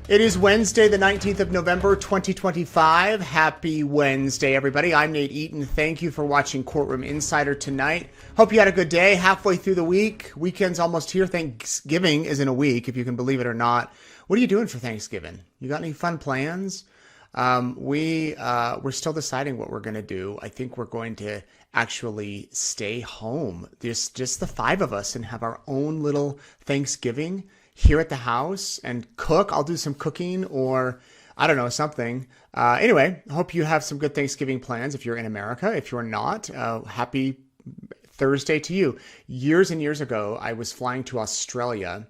It is Wednesday, the 19th of November, 2025. Happy Wednesday, everybody. I'm Nate Eaton. Thank you for watching Courtroom Insider tonight. Hope you had a good day. Halfway through the week. Weekend's almost here. Thanksgiving is in a week, if you can believe it or not. What are you doing for Thanksgiving? You got any fun plans? We're still deciding what we're going to do. I think we're going to actually stay home, just the five of us, and have our own little Thanksgiving here at the house and cook. I'll do some cooking, or I don't know, something. Anyway, I hope you have some good Thanksgiving plans if you're in America. If you're not, happy Thursday to you. Years and years ago, I was flying to Australia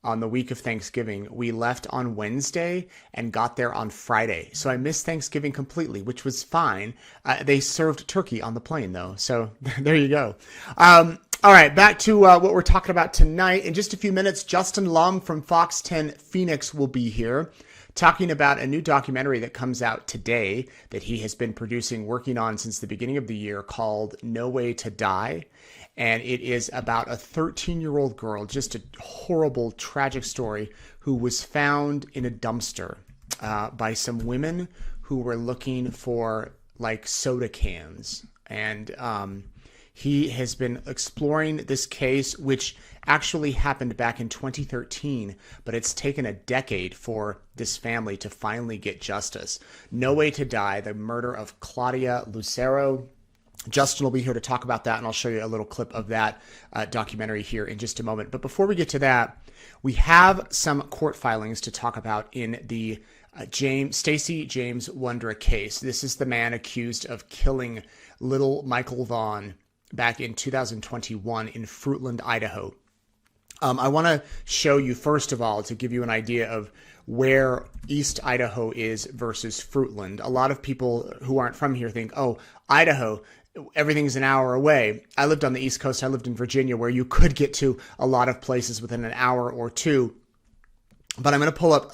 on the week of Thanksgiving. We left on Wednesday and got there on Friday. So I missed Thanksgiving completely, which was fine. They served turkey on the plane, though. So there you go. All right, back to what we're talking about tonight. In just a few minutes, Justin Lum from Fox 10 Phoenix will be here talking about a new documentary that comes out today that he has been producing, working on since the beginning of the year, called No Way to Die. And it is about a 13-year-old girl, just a horrible, tragic story, who was found in a dumpster by some women who were looking for, like, soda cans. And he has been exploring this case, which actually happened back in 2013, but it's taken a decade for this family to finally get justice. No Way to Die, the murder of Claudia Lucero. Justin will be here to talk about that, and I'll show you a little clip of that documentary here in just a moment. But before we get to that, we have some court filings to talk about in the Stacey James Wondra case. This is the man accused of killing little Michael Vaughan back in 2021 in Fruitland, Idaho. I want to show you, first of all, to give you an idea of where East Idaho is versus Fruitland. A lot of people who aren't from here think, oh, Idaho, everything's an hour away. I lived on the East Coast. I lived in Virginia, where you could get to a lot of places within an hour or two. But I'm going to pull up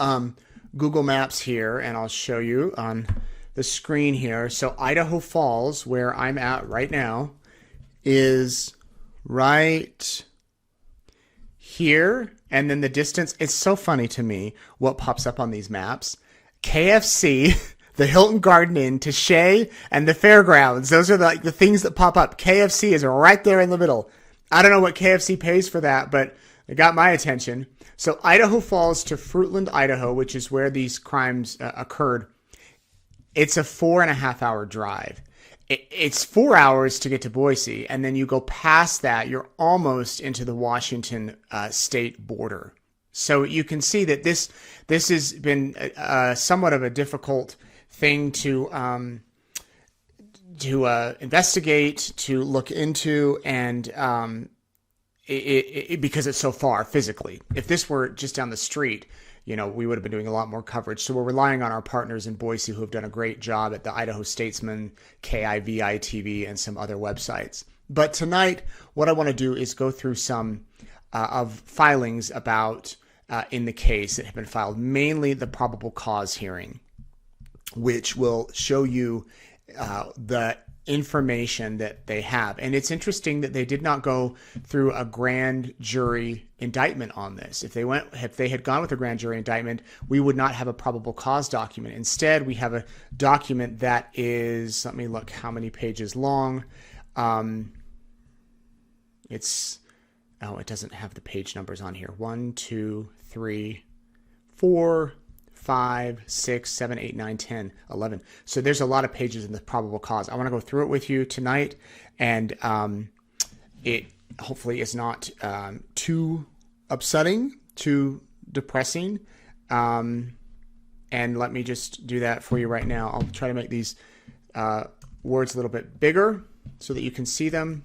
Google Maps here, and I'll show you on the screen here. So Idaho Falls, where I'm at right now, is right here. And then the distance, it's so funny to me what pops up on these maps. KFC, the Hilton Garden Inn, Touché, and the fairgrounds. Those are the things that pop up. KFC is right there in the middle. I don't know what KFC pays for that, but it got my attention. So Idaho Falls to Fruitland, Idaho, which is where these crimes occurred. It's a 4.5 hour drive. It's 4 hours to get to Boise, and then you go past that, you're almost into the Washington state border. So you can see that this has been somewhat of a difficult thing to investigate, to look into, and because it's so far physically. If this were just down the street, we would have been doing a lot more coverage. So we're relying on our partners in Boise, who have done a great job at the Idaho Statesman, KIVI TV, and some other websites. But tonight, what I want to do is go through some of filings about in the case that have been filed, mainly the probable cause hearing, which will show you the information that they have. And it's interesting that they did not go through a grand jury indictment on this. If they had gone with a grand jury indictment, we would not have a probable cause document. Instead, we have a document that is, let me look how many pages long. It doesn't have the page numbers on here. 1, 2, 3, 4, 5, 6, 7, 8, 9, 10, 11. So there's a lot of pages in the probable cause. I want to go through it with you tonight, and it hopefully is not too upsetting, too depressing. And let me just do that for you right now. I'll try to make these words a little bit bigger so that you can see them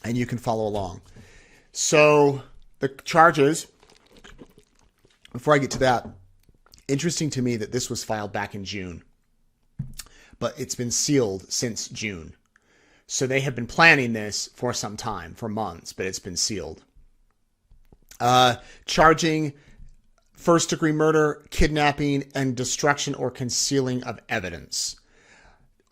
and you can follow along. So the charges, before I get to that, interesting to me that this was filed back in June, but it's been sealed since June. So they have been planning this for some time, for months, but it's been sealed. Charging first-degree murder, kidnapping, and destruction or concealing of evidence.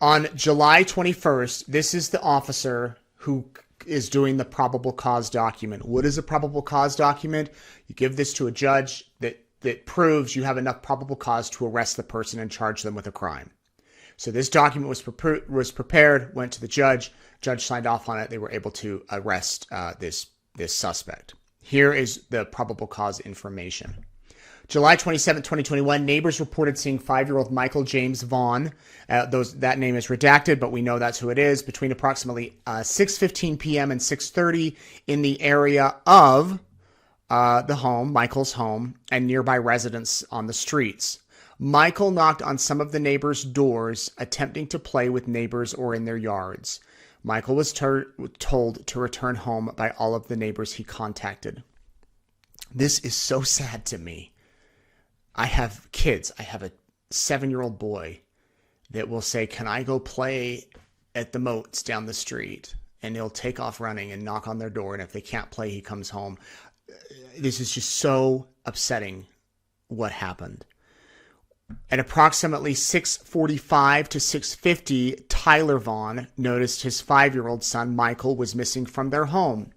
On July 21st, this is the officer who is doing the probable cause document. What is a probable cause document? You give this to a judge that that proves you have enough probable cause to arrest the person and charge them with a crime. So this document was prepared, went to the judge. Judge signed off on it. They were able to arrest this suspect. Here is the probable cause information. July 27, 2021, neighbors reported seeing 5-year-old Michael James Vaughan. That name is redacted, but we know that's who it is. Between approximately 6:15 p.m. and 6:30 in the area of the home, Michael's home, and nearby residents on the streets. Michael knocked on some of the neighbors' doors, attempting to play with neighbors or in their yards. Michael was told to return home by all of the neighbors he contacted. This is so sad to me. I have kids. I have a 7-year-old boy that will say, "Can I go play at the moats down the street?" And he'll take off running and knock on their door. And if they can't play, he comes home. This is just so upsetting what happened. At approximately 6:45 to 6:50, Tyler Vaughan noticed his 5-year-old son, Michael, was missing from their home.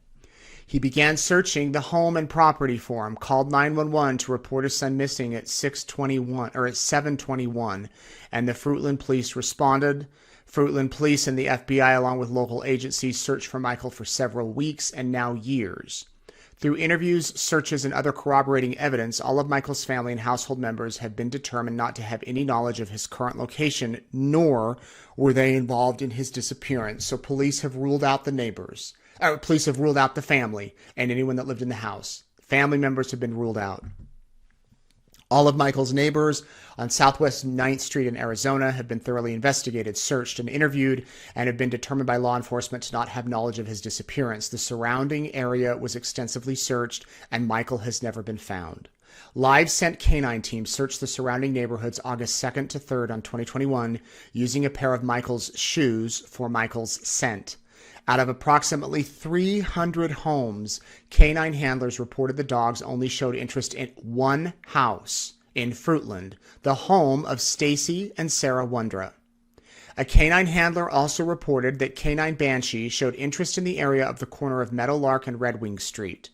He began searching the home and property for him, called 911 to report his son missing at 7:21, and the Fruitland police responded. Fruitland police and the FBI, along with local agencies, searched for Michael for several weeks and now years. Through interviews, searches, and other corroborating evidence, all of Michael's family and household members have been determined not to have any knowledge of his current location, nor were they involved in his disappearance. So police have ruled out the neighbors. Police have ruled out the family and anyone that lived in the house. Family members have been ruled out. All of Michael's neighbors on Southwest 9th Street in Arizona have been thoroughly investigated, searched, and interviewed, and have been determined by law enforcement to not have knowledge of his disappearance. The surrounding area was extensively searched, and Michael has never been found. Live Scent canine teams searched the surrounding neighborhoods August 2nd to 3rd on 2021 using a pair of Michael's shoes for Michael's scent. Out of approximately 300 homes, canine handlers reported the dogs only showed interest in one house in Fruitland, the home of Stacy and Sarah Wondra. A canine handler also reported that Canine Banshee showed interest in the area of the corner of Meadowlark and Red Wing Street.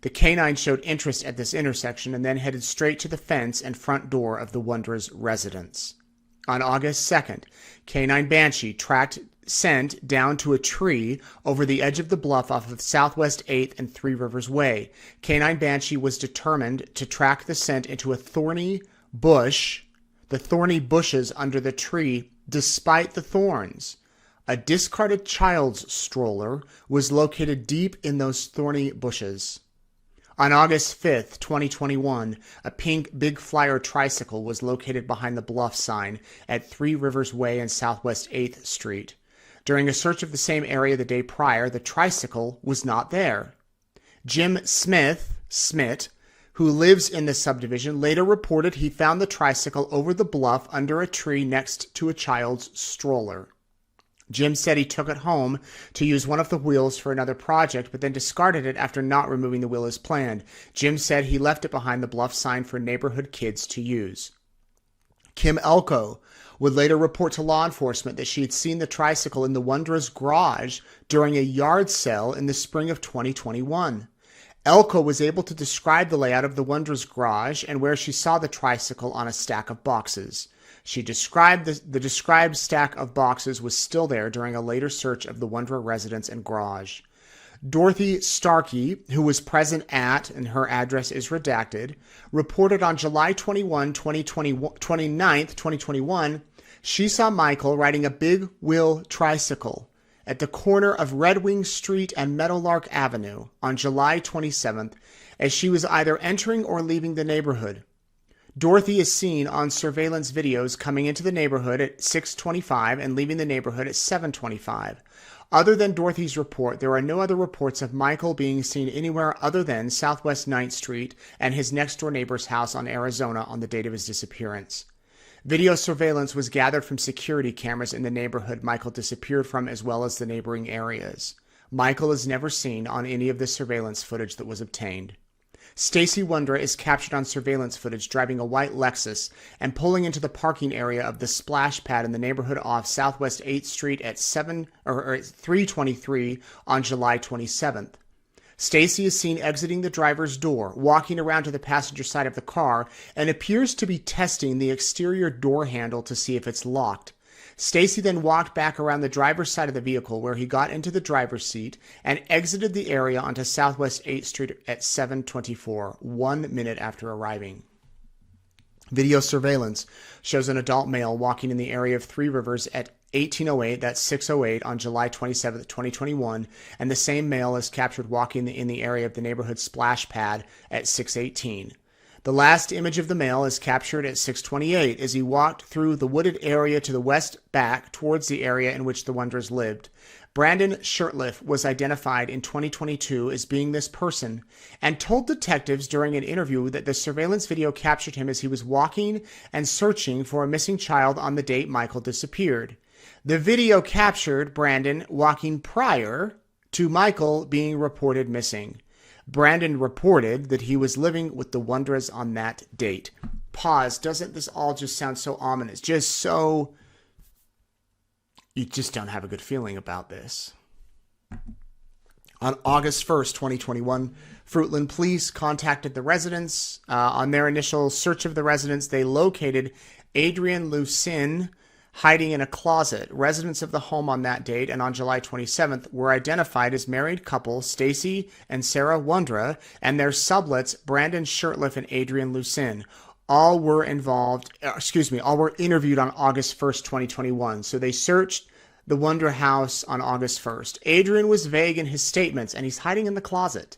The canine showed interest at this intersection and then headed straight to the fence and front door of the Wondra's residence. On August 2nd, Canine Banshee tracked scent down to a tree over the edge of the bluff off of Southwest 8th and Three Rivers Way. Canine Banshee was determined to track the scent into a thorny bush, the thorny bushes under the tree, despite the thorns. A discarded child's stroller was located deep in those thorny bushes. On August 5th, 2021, a pink Big Flyer tricycle was located behind the bluff sign at Three Rivers Way and Southwest 8th Street. During a search of the same area the day prior, the tricycle was not there. Jim Smith, who lives in the subdivision, later reported he found the tricycle over the bluff under a tree next to a child's stroller. Jim said he took it home to use one of the wheels for another project, but then discarded it after not removing the wheel as planned. Jim said he left it behind the bluff sign for neighborhood kids to use. Kim Elko would later report to law enforcement that she had seen the tricycle in the Wondra's garage during a yard sale in the spring of 2021. Elko was able to describe the layout of the Wondra's garage and where she saw the tricycle on a stack of boxes. She described the described stack of boxes was still there during a later search of the Wondra residence and garage. Dorothy Starkey, who was present at, and her address is redacted, reported on July 29th, 2021, she saw Michael riding a big wheel tricycle at the corner of Red Wing Street and Meadowlark Avenue on July 27th as she was either entering or leaving the neighborhood. Dorothy is seen on surveillance videos coming into the neighborhood at 6:25 and leaving the neighborhood at 7:25. Other than Dorothy's report, there are no other reports of Michael being seen anywhere other than Southwest 9th Street and his next-door neighbor's house on Arizona on the date of his disappearance. Video surveillance was gathered from security cameras in the neighborhood Michael disappeared from, as well as the neighboring areas. Michael is never seen on any of the surveillance footage that was obtained. Stacy Wondra is captured on surveillance footage driving a white Lexus and pulling into the parking area of the splash pad in the neighborhood off Southwest 8th Street at 3:23 on July 27th. Stacy is seen exiting the driver's door, walking around to the passenger side of the car, and appears to be testing the exterior door handle to see if it's locked. Stacy then walked back around the driver's side of the vehicle where he got into the driver's seat and exited the area onto Southwest 8th Street at 7:24, 1 minute after arriving. Video surveillance shows an adult male walking in the area of Three Rivers at 1808, that's 6:08 on July 27, 2021, and the same male is captured walking in the area of the neighborhood splash pad at 6:18. The last image of the male is captured at 6:28 as he walked through the wooded area to the west back towards the area in which the Wonders lived. Brandon Shirtliff was identified in 2022 as being this person and told detectives during an interview that the surveillance video captured him as he was walking and searching for a missing child on the date Michael disappeared. The video captured Brandon walking prior to Michael being reported missing. Brandon reported that he was living with the Wonders on that date. Pause. Doesn't this all just sound so ominous? Just so... You just don't have a good feeling about this. On August 1st, 2021, Fruitland police contacted the residents. On their initial search of the residence, they located Adrian Lucin hiding in a closet. Residents of the home on that date and on July 27th were identified as married couple Stacy and Sarah Wondra and their sublets Brandon Shirtliff and Adrian Lucin. All were interviewed on August 1st, 2021. So they searched the Wondra house on August 1st. Adrian was vague in his statements and he's hiding in the closet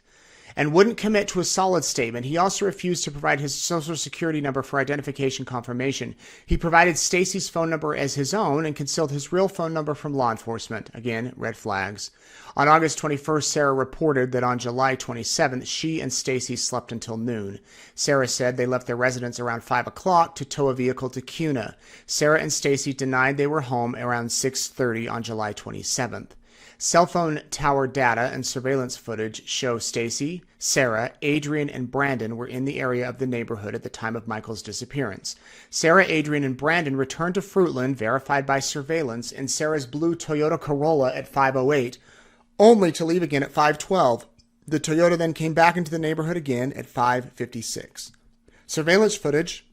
and wouldn't commit to a solid statement. He also refused to provide his social security number for identification confirmation. He provided Stacy's phone number as his own and concealed his real phone number from law enforcement. Again, red flags. On August 21st, Sarah reported that on July 27th, she and Stacy slept until noon. Sarah said they left their residence around 5 o'clock to tow a vehicle to Cuna. Sarah and Stacy denied they were home around 6:30 on July 27th. Cell phone tower data and surveillance footage show Stacy, Sarah, Adrian, and Brandon were in the area of the neighborhood at the time of Michael's disappearance. Sarah, Adrian, and Brandon returned to Fruitland, verified by surveillance, in Sarah's blue Toyota Corolla at 5:08, only to leave again at 5:12. The Toyota then came back into the neighborhood again at 5:56. Surveillance footage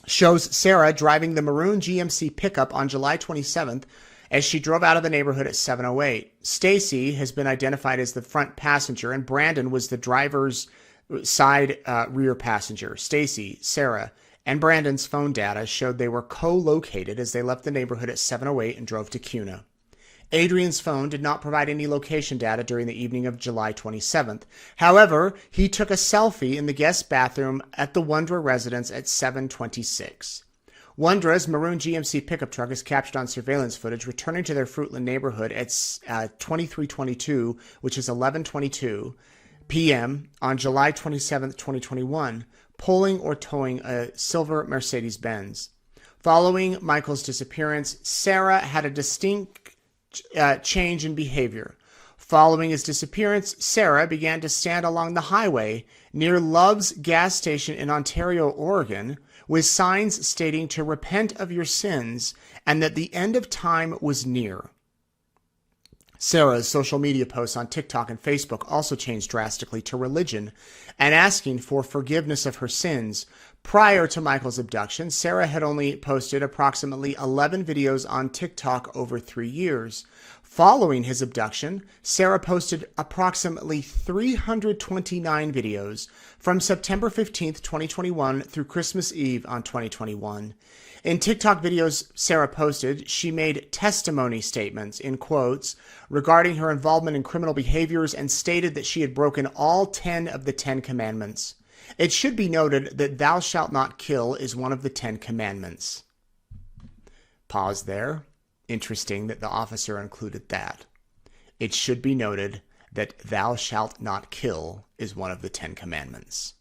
shows Sarah driving the maroon GMC pickup on July 27th as she drove out of the neighborhood at 7:08. Stacy has been identified as the front passenger, and Brandon was the driver's side rear passenger. Stacy, Sarah, and Brandon's phone data showed they were co-located as they left the neighborhood at 7:08 and drove to Cuna. Adrian's phone did not provide any location data during the evening of July 27th. However, he took a selfie in the guest bathroom at the Wondra residence at 7:26. Wondra's maroon GMC pickup truck is captured on surveillance footage returning to their Fruitland neighborhood at 23:22, which is 11:22 p.m. on July 27th, 2021, pulling or towing a silver Mercedes-Benz. Following Michael's disappearance, Sarah had a distinct change in behavior. Following his disappearance, Sarah began to stand along the highway near Love's gas station in Ontario, Oregon, with signs stating to repent of your sins and that the end of time was near. Sarah's social media posts on TikTok and Facebook also changed drastically to religion and asking for forgiveness of her sins. Prior to Michael's abduction, Sarah had only posted approximately 11 videos on TikTok over 3 years. Following his abduction, Sarah posted approximately 329 videos from September 15th, 2021 through Christmas Eve on 2021. In TikTok videos Sarah posted, she made testimony statements, in quotes, regarding her involvement in criminal behaviors and stated that she had broken all 10 of the 10 commandments. It should be noted that thou shalt not kill is one of the 10 commandments. Pause there. Interesting that the officer included that. It should be noted that thou shalt not kill is one of the 10 commandments.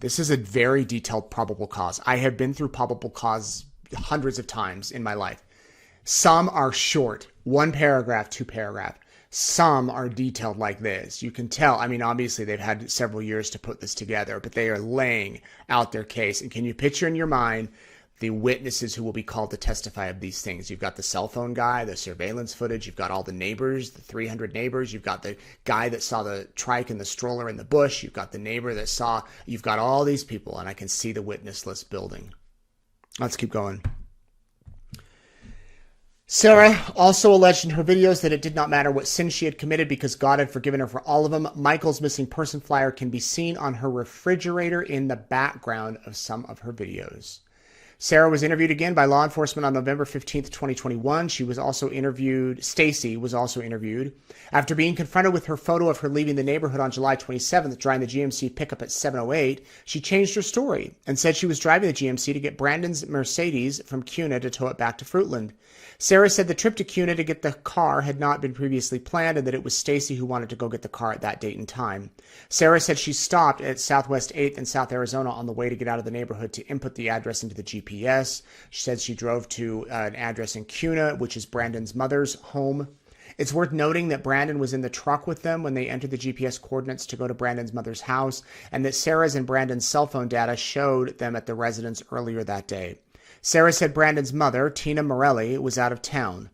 This is a very detailed probable cause. I have been through probable cause hundreds of times in my life. Some are short, 1 paragraph, 2 paragraph. Some are detailed like this. You can tell, I mean, obviously they've had several years to put this together, but they are laying out their case. And can you picture in your mind the witnesses who will be called to testify of these things. You've got the cell phone guy, the surveillance footage. You've got all the neighbors, the 300 neighbors. You've got the guy that saw the trike and the stroller in the bush. You've got the neighbor that saw, you've got all these people, and I can see the witness list building. Let's keep going. Sarah also alleged in her videos that it did not matter what sin she had committed because God had forgiven her for all of them. Michael's missing person flyer can be seen on her refrigerator in the background of some of her videos. Sarah was interviewed again by law enforcement on November 15th, 2021. Stacy was also interviewed. After being confronted with her photo of her leaving the neighborhood on July 27th, driving the GMC pickup at 7:08, she changed her story and said she was driving the GMC to get Brandon's Mercedes from Cuna to tow it back to Fruitland. Sarah said the trip to Cuna to get the car had not been previously planned and that it was Stacy who wanted to go get the car at that date and time. Sarah said she stopped at Southwest 8th in South Arizona on the way to get out of the neighborhood to input the address into the GPS. She said she drove to an address in Cuna, which is Brandon's mother's home. It's worth noting that Brandon was in the truck with them when they entered the GPS coordinates to go to Brandon's mother's house, and that Sarah's and Brandon's cell phone data showed them at the residence earlier that day. Sarah said Brandon's mother, Tina Morelli, was out of town.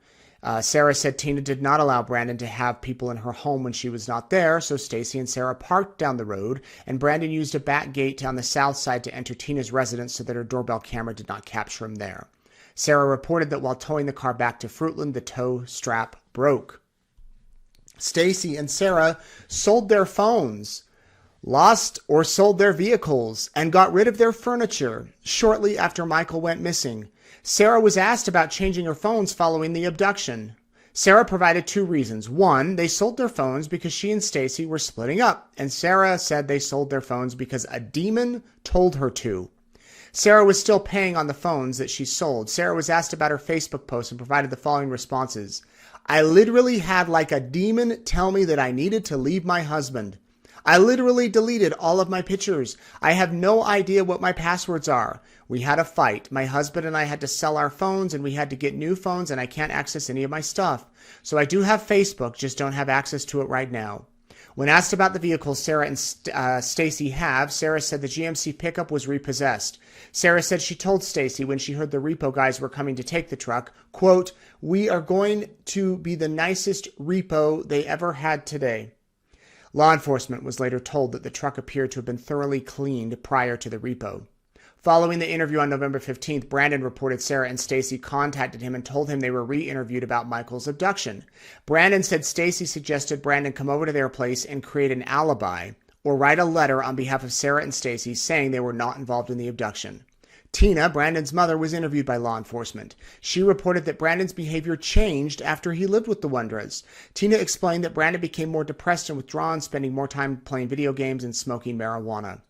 Sarah said Tina did not allow Brandon to have people in her home when she was not there, so Stacy and Sarah parked down the road, and Brandon used a back gate on the south side to enter Tina's residence so that her doorbell camera did not capture him there. Sarah reported that while towing the car back to Fruitland, the tow strap broke. Stacy and Sarah sold their phones, lost or sold their vehicles, and got rid of their furniture shortly after Michael went missing. Sarah was asked about changing her phones following the abduction. Sarah provided two reasons. One, they sold their phones because she and Stacy were splitting up, and Sarah said they sold their phones because a demon told her to. Sarah was still paying on the phones that she sold. Sarah was asked about her Facebook post and provided the following responses. I literally had like a demon tell me that I needed to leave my husband. I literally deleted all of my pictures. I have no idea what my passwords are. We had a fight. My husband and I had to sell our phones and we had to get new phones and I can't access any of my stuff. So I do have Facebook, just don't have access to it right now. When asked about the vehicle Sarah and Stacy have, Sarah said the GMC pickup was repossessed. Sarah said she told Stacy when she heard the repo guys were coming to take the truck, quote, "We are going to be the nicest repo they ever had today." Law enforcement was later told that the truck appeared to have been thoroughly cleaned prior to the repo. Following the interview on November 15th, Brandon reported Sarah and Stacy contacted him and told him they were re-interviewed about Michael's abduction. Brandon said Stacy suggested Brandon come over to their place and create an alibi or write a letter on behalf of Sarah and Stacy saying they were not involved in the abduction. Tina, Brandon's mother, was interviewed by law enforcement. She reported that Brandon's behavior changed after he lived with the Wondras. Tina explained that Brandon became more depressed and withdrawn, spending more time playing video games and smoking marijuana.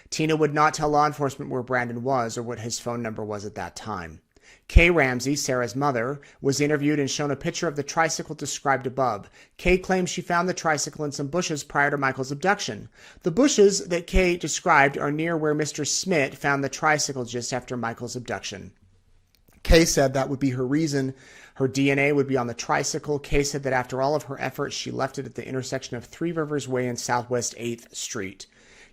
Tina would not tell law enforcement where Brandon was or what his phone number was at that time. Kay Ramsey, Sarah's mother, was interviewed and shown a picture of the tricycle described above. Kay claims she found the tricycle in some bushes prior to Michael's abduction. The bushes that Kay described are near where Mr. Smith found the tricycle just after Michael's abduction. Kay said that would be her reason. Her DNA would be on the tricycle. Kay said that after all of her efforts, she left it at the intersection of Three Rivers Way and Southwest 8th Street.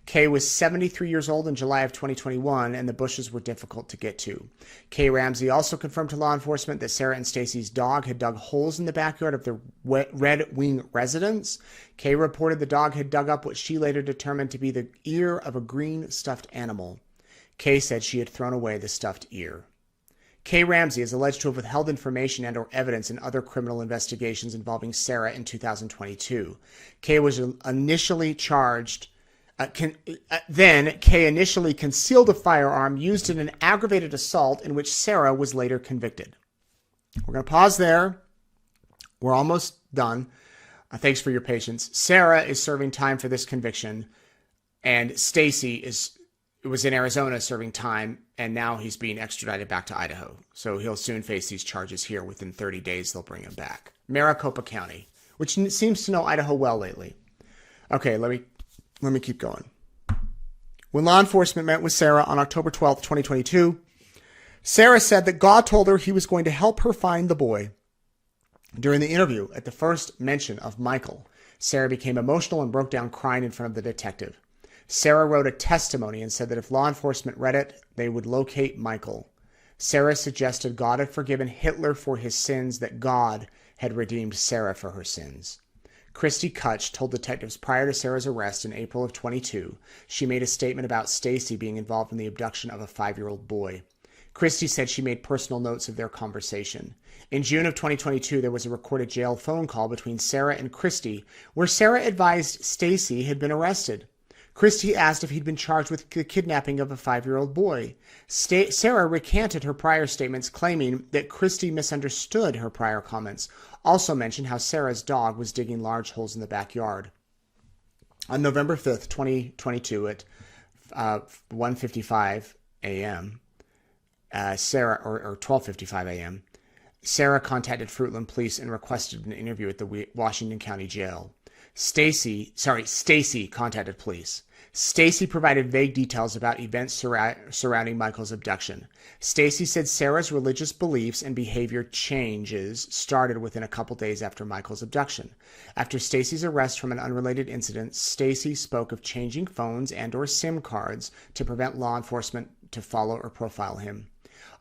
Kay was 73 years old in July of 2021, and the bushes were difficult to get to. Kay Ramsey also confirmed to law enforcement that Sarah and Stacy's dog had dug holes in the backyard of the Red Wing residence. Kay reported the dog had dug up what she later determined to be the ear of a green stuffed animal. Kay said she had thrown away the stuffed ear. Kay Ramsey is alleged to have withheld information and or evidence in other criminal investigations involving Sarah in 2022. Kay was initially charged... Then, Kay initially concealed a firearm used in an aggravated assault in which Sarah was later convicted. We're going to pause there. We're almost done. Thanks for your patience. Sarah is serving time for this conviction, and Stacy was in Arizona serving time, and now he's being extradited back to Idaho. So he'll soon face these charges here. Within 30 days, they'll bring him back. Maricopa County, which seems to know Idaho well lately. Okay, let me keep going. When law enforcement met with Sarah on October 12th, 2022, Sarah said that God told her he was going to help her find the boy. During the interview, at the first mention of Michael, Sarah became emotional and broke down crying in front of the detective. Sarah wrote a testimony and said that if law enforcement read it, they would locate Michael. Sarah suggested God had forgiven Hitler for his sins, that God had redeemed Sarah for her sins. Christy Kutch told detectives prior to Sarah's arrest in April of 22, she made a statement about Stacy being involved in the abduction of a 5-year-old boy. Christy said she made personal notes of their conversation. In June of 2022, there was a recorded jail phone call between Sarah and Christy, where Sarah advised Stacy had been arrested. Christy asked if he'd been charged with the kidnapping of a 5-year-old boy. Sarah recanted her prior statements, claiming that Christy misunderstood her prior comments. Also mentioned how Sarah's dog was digging large holes in the backyard. On November 5th, 2022 at 1:55 a.m., Sarah, or 12:55 a.m., Sarah contacted Fruitland Police and requested an interview at the Washington County Jail. Stacy contacted police. Stacy provided vague details about events surrounding Michael's abduction. Stacy said Sarah's religious beliefs and behavior changes started within a couple days after Michael's abduction. After Stacy's arrest from an unrelated incident, Stacy spoke of changing phones and/or SIM cards to prevent law enforcement to follow or profile him.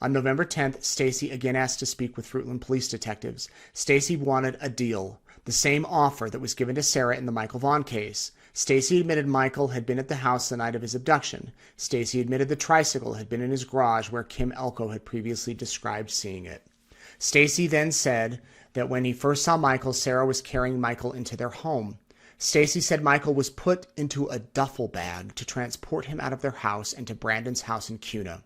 On November 10th, Stacy again asked to speak with Fruitland police detectives. Stacy wanted a deal, the same offer that was given to Sarah in the Michael Vaughan case. Stacy admitted Michael had been at the house the night of his abduction. Stacy admitted the tricycle had been in his garage where Kim Elko had previously described seeing it. Stacy then said that when he first saw Michael, Sarah was carrying Michael into their home. Stacy said Michael was put into a duffel bag to transport him out of their house and to Brandon's house in Kuna.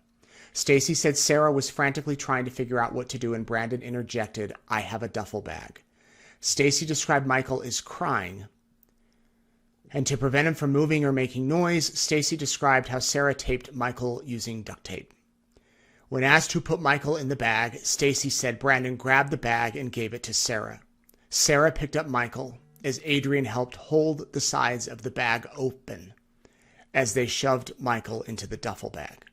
Stacy said Sarah was frantically trying to figure out what to do, and Brandon interjected, "I have a duffel bag." Stacy described Michael as crying. And to prevent him from moving or making noise, Stacy described how Sarah taped Michael using duct tape. When asked who put Michael in the bag, Stacy said Brandon grabbed the bag and gave it to Sarah. Sarah picked up Michael as Adrian helped hold the sides of the bag open as they shoved Michael into the duffel bag.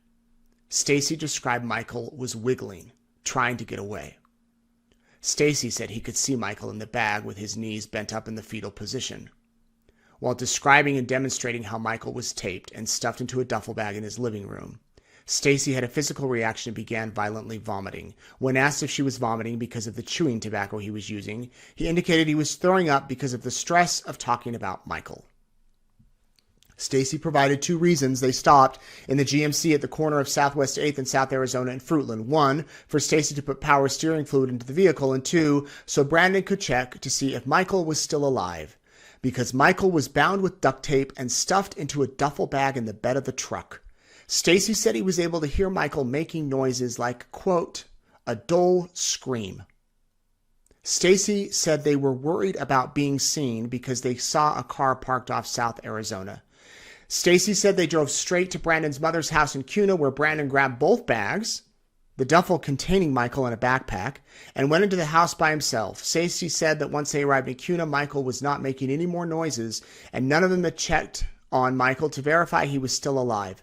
Stacy described Michael was wiggling, trying to get away. Stacy said he could see Michael in the bag with his knees bent up in the fetal position. While describing and demonstrating how Michael was taped and stuffed into a duffel bag in his living room, Stacy had a physical reaction and began violently vomiting. When asked if she was vomiting because of the chewing tobacco he was using, he indicated he was throwing up because of the stress of talking about Michael. Stacy provided 2 reasons they stopped in the GMC at the corner of Southwest 8th and South Arizona and Fruitland. 1, for Stacy to put power steering fluid into the vehicle, and 2, so Brandon could check to see if Michael was still alive, because Michael was bound with duct tape and stuffed into a duffel bag in the bed of the truck. Stacy said he was able to hear Michael making noises like, quote, a dull scream. Stacy said they were worried about being seen because they saw a car parked off South Arizona. Stacy said they drove straight to Brandon's mother's house in Kuna, where Brandon grabbed both bags, the duffel containing Michael in a backpack, and went into the house by himself. Stacy said that once they arrived in Kuna, Michael was not making any more noises, and none of them had checked on Michael to verify he was still alive.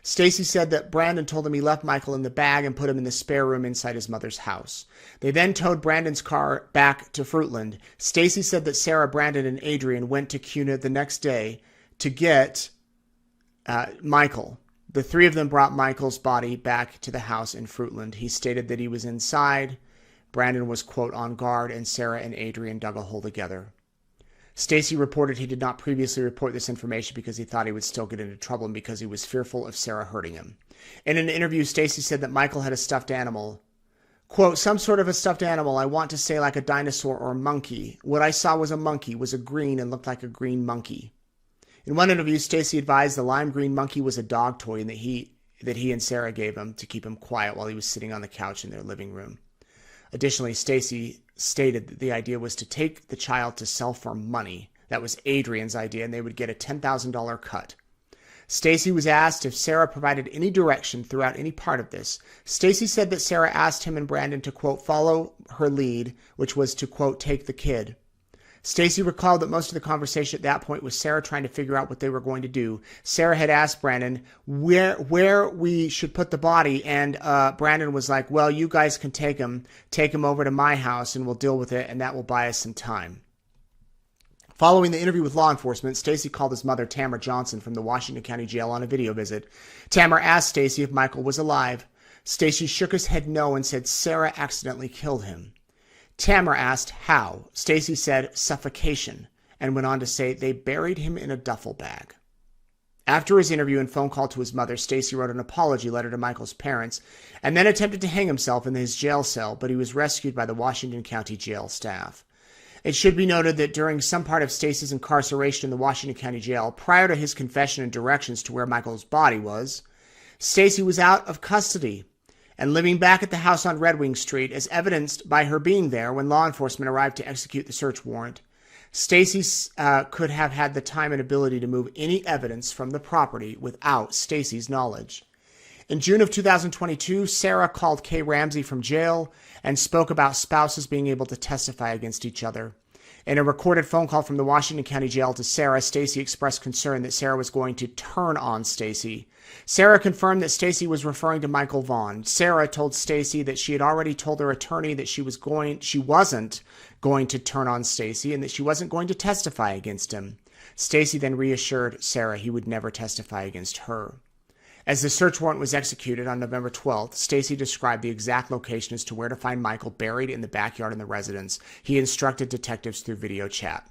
Stacy said that Brandon told him he left Michael in the bag and put him in the spare room inside his mother's house. They then towed Brandon's car back to Fruitland. Stacy said that Sarah, Brandon, and Adrian went to Kuna the next day to get Michael. The 3 of them brought Michael's body back to the house in Fruitland. He stated that he was inside. Brandon was, quote, on guard, and Sarah and Adrian dug a hole together. Stacy reported he did not previously report this information because he thought he would still get into trouble and because he was fearful of Sarah hurting him. In an interview, Stacy said that Michael had a stuffed animal. Quote, some sort of a stuffed animal, I want to say like a dinosaur or a monkey. What I saw was a monkey, was a green and looked like a green monkey. In one interview, Stacy advised the lime green monkey was a dog toy and that he and Sarah gave him to keep him quiet while he was sitting on the couch in their living room. Additionally, Stacy stated that the idea was to take the child to sell for money. That was Adrian's idea, and they would get a $10,000 cut. Stacy was asked if Sarah provided any direction throughout any part of this. Stacy said that Sarah asked him and Brandon to, quote, follow her lead, which was to, quote, take the kid. Stacy recalled that most of the conversation at that point was Sarah trying to figure out what they were going to do. Sarah had asked Brandon where we should put the body, and Brandon was like, well, you guys can take him over to my house, and we'll deal with it, and that will buy us some time. Following the interview with law enforcement, Stacy called his mother, Tamara Johnson, from the Washington County Jail on a video visit. Tamara asked Stacy if Michael was alive. Stacy shook his head no and said Sarah accidentally killed him. Tamara asked how. Stacy said suffocation, and went on to say they buried him in a duffel bag. After his interview and phone call to his mother, Stacy wrote an apology letter to Michael's parents and then attempted to hang himself in his jail cell, but he was rescued by the Washington County Jail staff. It should be noted that during some part of Stacy's incarceration in the Washington County Jail, prior to his confession and directions to where Michael's body was, Stacy was out of custody and living back at the house on Red Wing Street, as evidenced by her being there when law enforcement arrived to execute the search warrant. Stacy could have had the time and ability to move any evidence from the property without Stacy's knowledge. In June of 2022, Sarah called Kay Ramsey from jail and spoke about spouses being able to testify against each other. In a recorded phone call from the Washington County Jail to Sarah, Stacy expressed concern that Sarah was going to turn on Stacy. Sarah confirmed that Stacy was referring to Michael Vaughan. Sarah told Stacy that she had already told her attorney that she wasn't going to turn on Stacy and that she wasn't going to testify against him. Stacy then reassured Sarah he would never testify against her. As the search warrant was executed on November 12th, Stacy described the exact location as to where to find Michael buried in the backyard in the residence. He instructed detectives through video chat.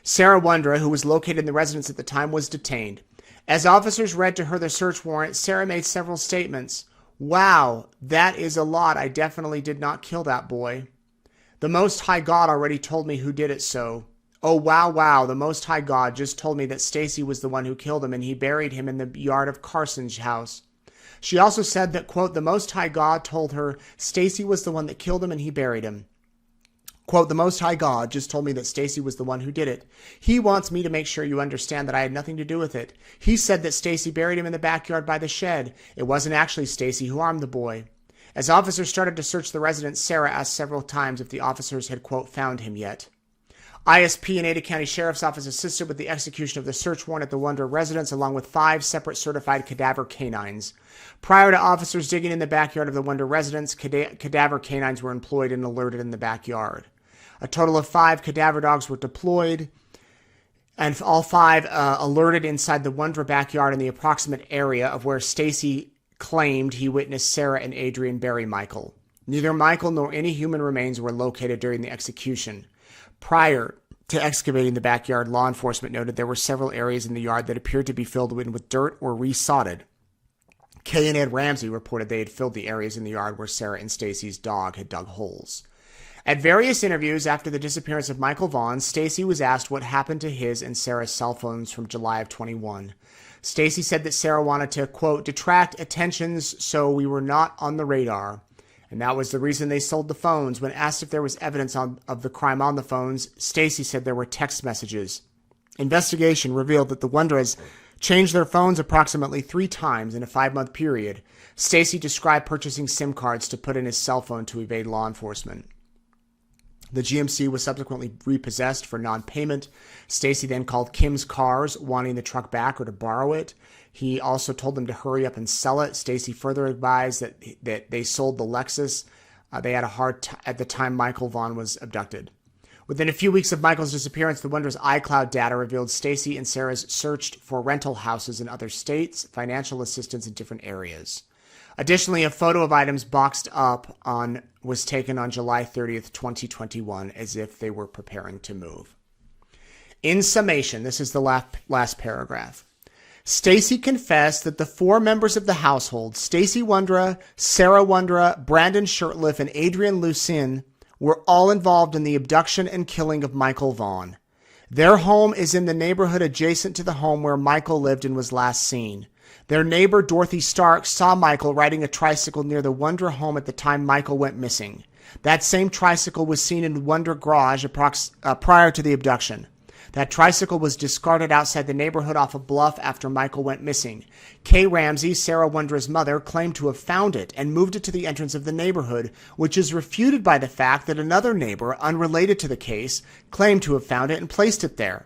Sarah Wondra, who was located in the residence at the time, was detained. As officers read to her the search warrant, Sarah made several statements. "Wow, that is a lot. I definitely did not kill that boy. The Most High God already told me who did it so. Oh, wow, the Most High God just told me that Stacy was the one who killed him and he buried him in the yard of Carson's house." She also said that, quote, "the Most High God told her Stacy was the one that killed him and he buried him. Quote, the Most High God just told me that Stacy was the one who did it. He wants me to make sure you understand that I had nothing to do with it. He said that Stacy buried him in the backyard by the shed. It wasn't actually Stacy who harmed the boy." As officers started to search the residence, Sarah asked several times if the officers had, quote, "found him yet." ISP and Ada County Sheriff's Office assisted with the execution of the search warrant at the Wondra residence along with 5 separate certified cadaver canines. Prior to officers digging in the backyard of the Wondra residence, cadaver canines were employed and alerted in the backyard. A total of 5 cadaver dogs were deployed, and all 5 alerted inside the Wondra backyard in the approximate area of where Stacy claimed he witnessed Sarah and Adrian bury Michael. Neither Michael nor any human remains were located during the execution. Prior to excavating the backyard, law enforcement noted there were several areas in the yard that appeared to be filled in with dirt or resodded. Kay and Ed Ramsey reported they had filled the areas in the yard where Sarah and Stacy's dog had dug holes. At various interviews after the disappearance of Michael Vaughan, Stacy was asked what happened to his and Sarah's cell phones from July of 21. Stacy said that Sarah wanted to, quote, "detract attentions so we were not on the radar." And that was the reason they sold the phones. When asked if there was evidence of the crime on the phones, Stacy said there were text messages. Investigation revealed that the Wondras changed their phones approximately 3 times in a 5-month period. Stacy described purchasing SIM cards to put in his cell phone to evade law enforcement. The GMC was subsequently repossessed for non-payment. Stacy then called Kim's Cars, wanting the truck back or to borrow it. He also told them to hurry up and sell it. Stacy further advised that they sold the Lexus. They had a hard time at the time Michael Vaughan was abducted. Within a few weeks of Michael's disappearance, the Wonders' iCloud data revealed Stacy and Sarah's searched for rental houses in other states, financial assistance in different areas. Additionally, a photo of items boxed up was taken on July 30th, 2021, as if they were preparing to move. In summation, this is the last paragraph. Stacy confessed that the 4 members of the household, Stacy Wondra, Sarah Wondra, Brandon Shurtleff, and Adrian Lucin, were all involved in the abduction and killing of Michael Vaughan. Their home is in the neighborhood adjacent to the home where Michael lived and was last seen. Their neighbor, Dorothy Stark, saw Michael riding a tricycle near the Wondra home at the time Michael went missing. That same tricycle was seen in the Wondra garage prior to the abduction. That tricycle was discarded outside the neighborhood off a bluff after Michael went missing. Kay Ramsey, Sarah Wondra's mother, claimed to have found it and moved it to the entrance of the neighborhood, which is refuted by the fact that another neighbor, unrelated to the case, claimed to have found it and placed it there.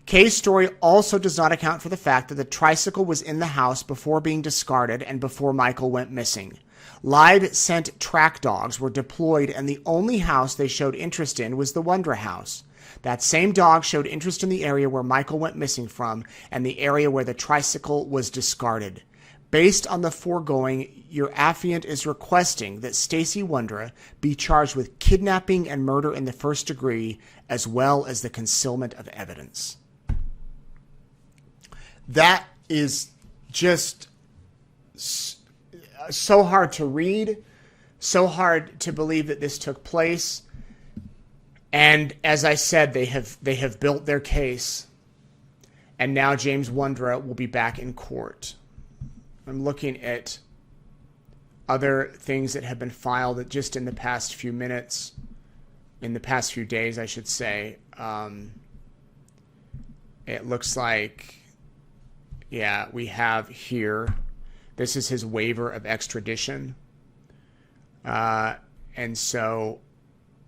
Kay's story also does not account for the fact that the tricycle was in the house before being discarded and before Michael went missing. Live scent track dogs were deployed, and the only house they showed interest in was the Wondra house. That same dog showed interest in the area where Michael went missing from and the area where the tricycle was discarded. Based on the foregoing, your affiant is requesting that Stacey Wondra be charged with kidnapping and murder in the first degree, as well as the concealment of evidence. That is just so hard to read, so hard to believe that this took place. And as I said, they have built their case, and now James Wondra will be back in court. I'm looking at other things that have been filed just in the past few minutes, in the past few days, I should say. It looks like, yeah, we have here, this is his waiver of extradition. And so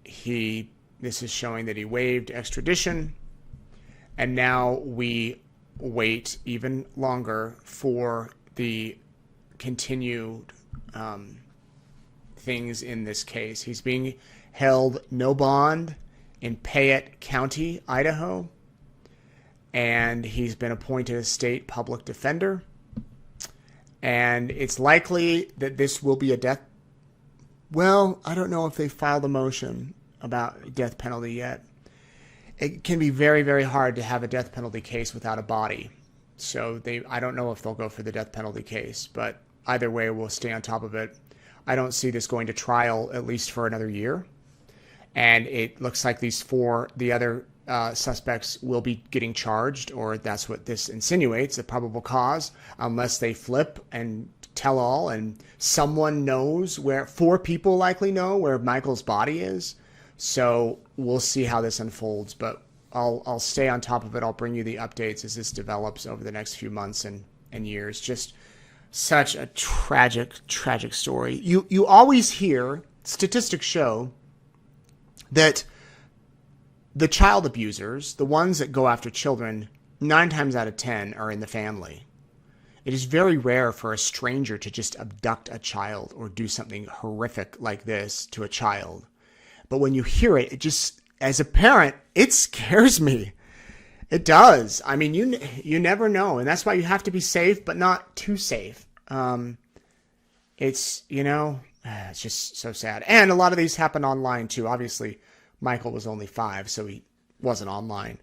this is showing that he waived extradition. And now we wait even longer for the continued things in this case. He's being held no bond in Payette County, Idaho, and he's been appointed a state public defender. And it's likely that this will be a death. Well, I don't know if they filed a motion about death penalty yet. It can be very, very hard to have a death penalty case without a body. So I don't know if they'll go for the death penalty case, but either way, we'll stay on top of it. I don't see this going to trial at least for another year. And it looks like the other suspects will be getting charged, or that's what this insinuates, a probable cause, unless they flip and tell all, and someone knows where, 4 people likely know where Michael's body is. So we'll see how this unfolds, but I'll stay on top of it. I'll bring you the updates as this develops over the next few months and years. Just such a tragic, tragic story. You always hear, statistics show, that the child abusers, the ones that go after children, 9 times out of 10 are in the family. It is very rare for a stranger to just abduct a child or do something horrific like this to a child. But when you hear it, it just, as a parent, it scares me. It does. I mean, you never know. And that's why you have to be safe, but not too safe. It's just so sad. And a lot of these happen online too. Obviously, Michael was only 5, so he wasn't online.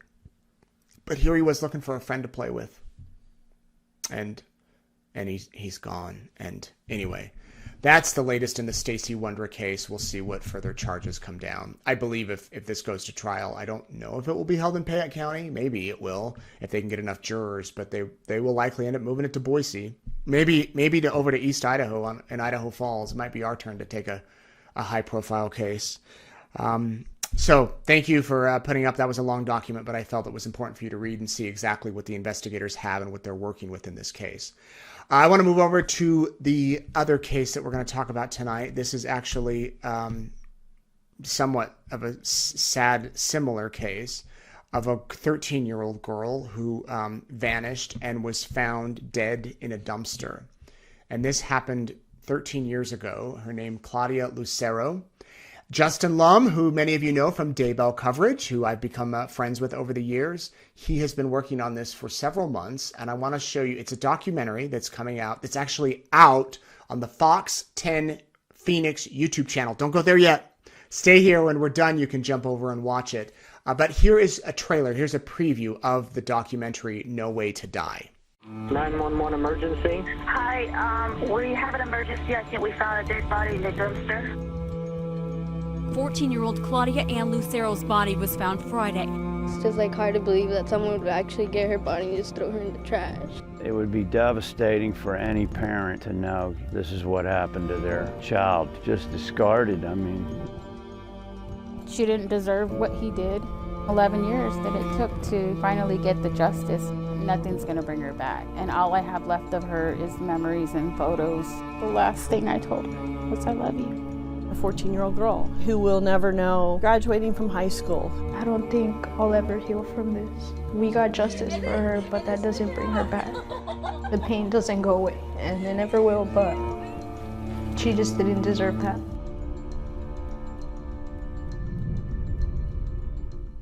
But here he was looking for a friend to play with. And he's gone. And anyway, that's the latest in the Stacey Wondra case. We'll see what further charges come down. I believe if this goes to trial, I don't know if it will be held in Payette County. Maybe it will, if they can get enough jurors, but they will likely end up moving it to Boise. Maybe over to East Idaho in Idaho Falls. It might be our turn to take a high-profile case. So thank you for putting up. That was a long document, but I felt it was important for you to read and see exactly what the investigators have and what they're working with in this case. I want to move over to the other case that we're going to talk about tonight. This is actually somewhat of a sad, similar case of a 13-year-old girl who vanished and was found dead in a dumpster. And this happened 13 years ago. Her name, Claudia Lucero. Justin Lum, who many of you know from Daybell coverage, who I've become friends with over the years, he has been working on this for several months, and I want to show you, it's a documentary that's coming out, that's actually out on the Fox 10 Phoenix YouTube channel. Don't go there yet. Stay here. When we're done, you can jump over and watch it. But here is a trailer. Here's a preview of the documentary, No Way to Die. 911 emergency. Hi, we have an emergency. I think we found a dead body in the dumpster. 14-year-old Claudia Ann Lucero's body was found Friday. It's just hard to believe that someone would actually get her body and just throw her in the trash. It would be devastating for any parent to know this is what happened to their child. Just discarded, I mean. She didn't deserve what he did. 11 years that it took to finally get the justice. Nothing's gonna bring her back. And all I have left of her is memories and photos. The last thing I told her was, I love you. A 14-year-old girl who will never know graduating from high school. I don't think I'll ever heal from this. We got justice for her, but that doesn't bring her back. The pain doesn't go away, and it never will, but she just didn't deserve that.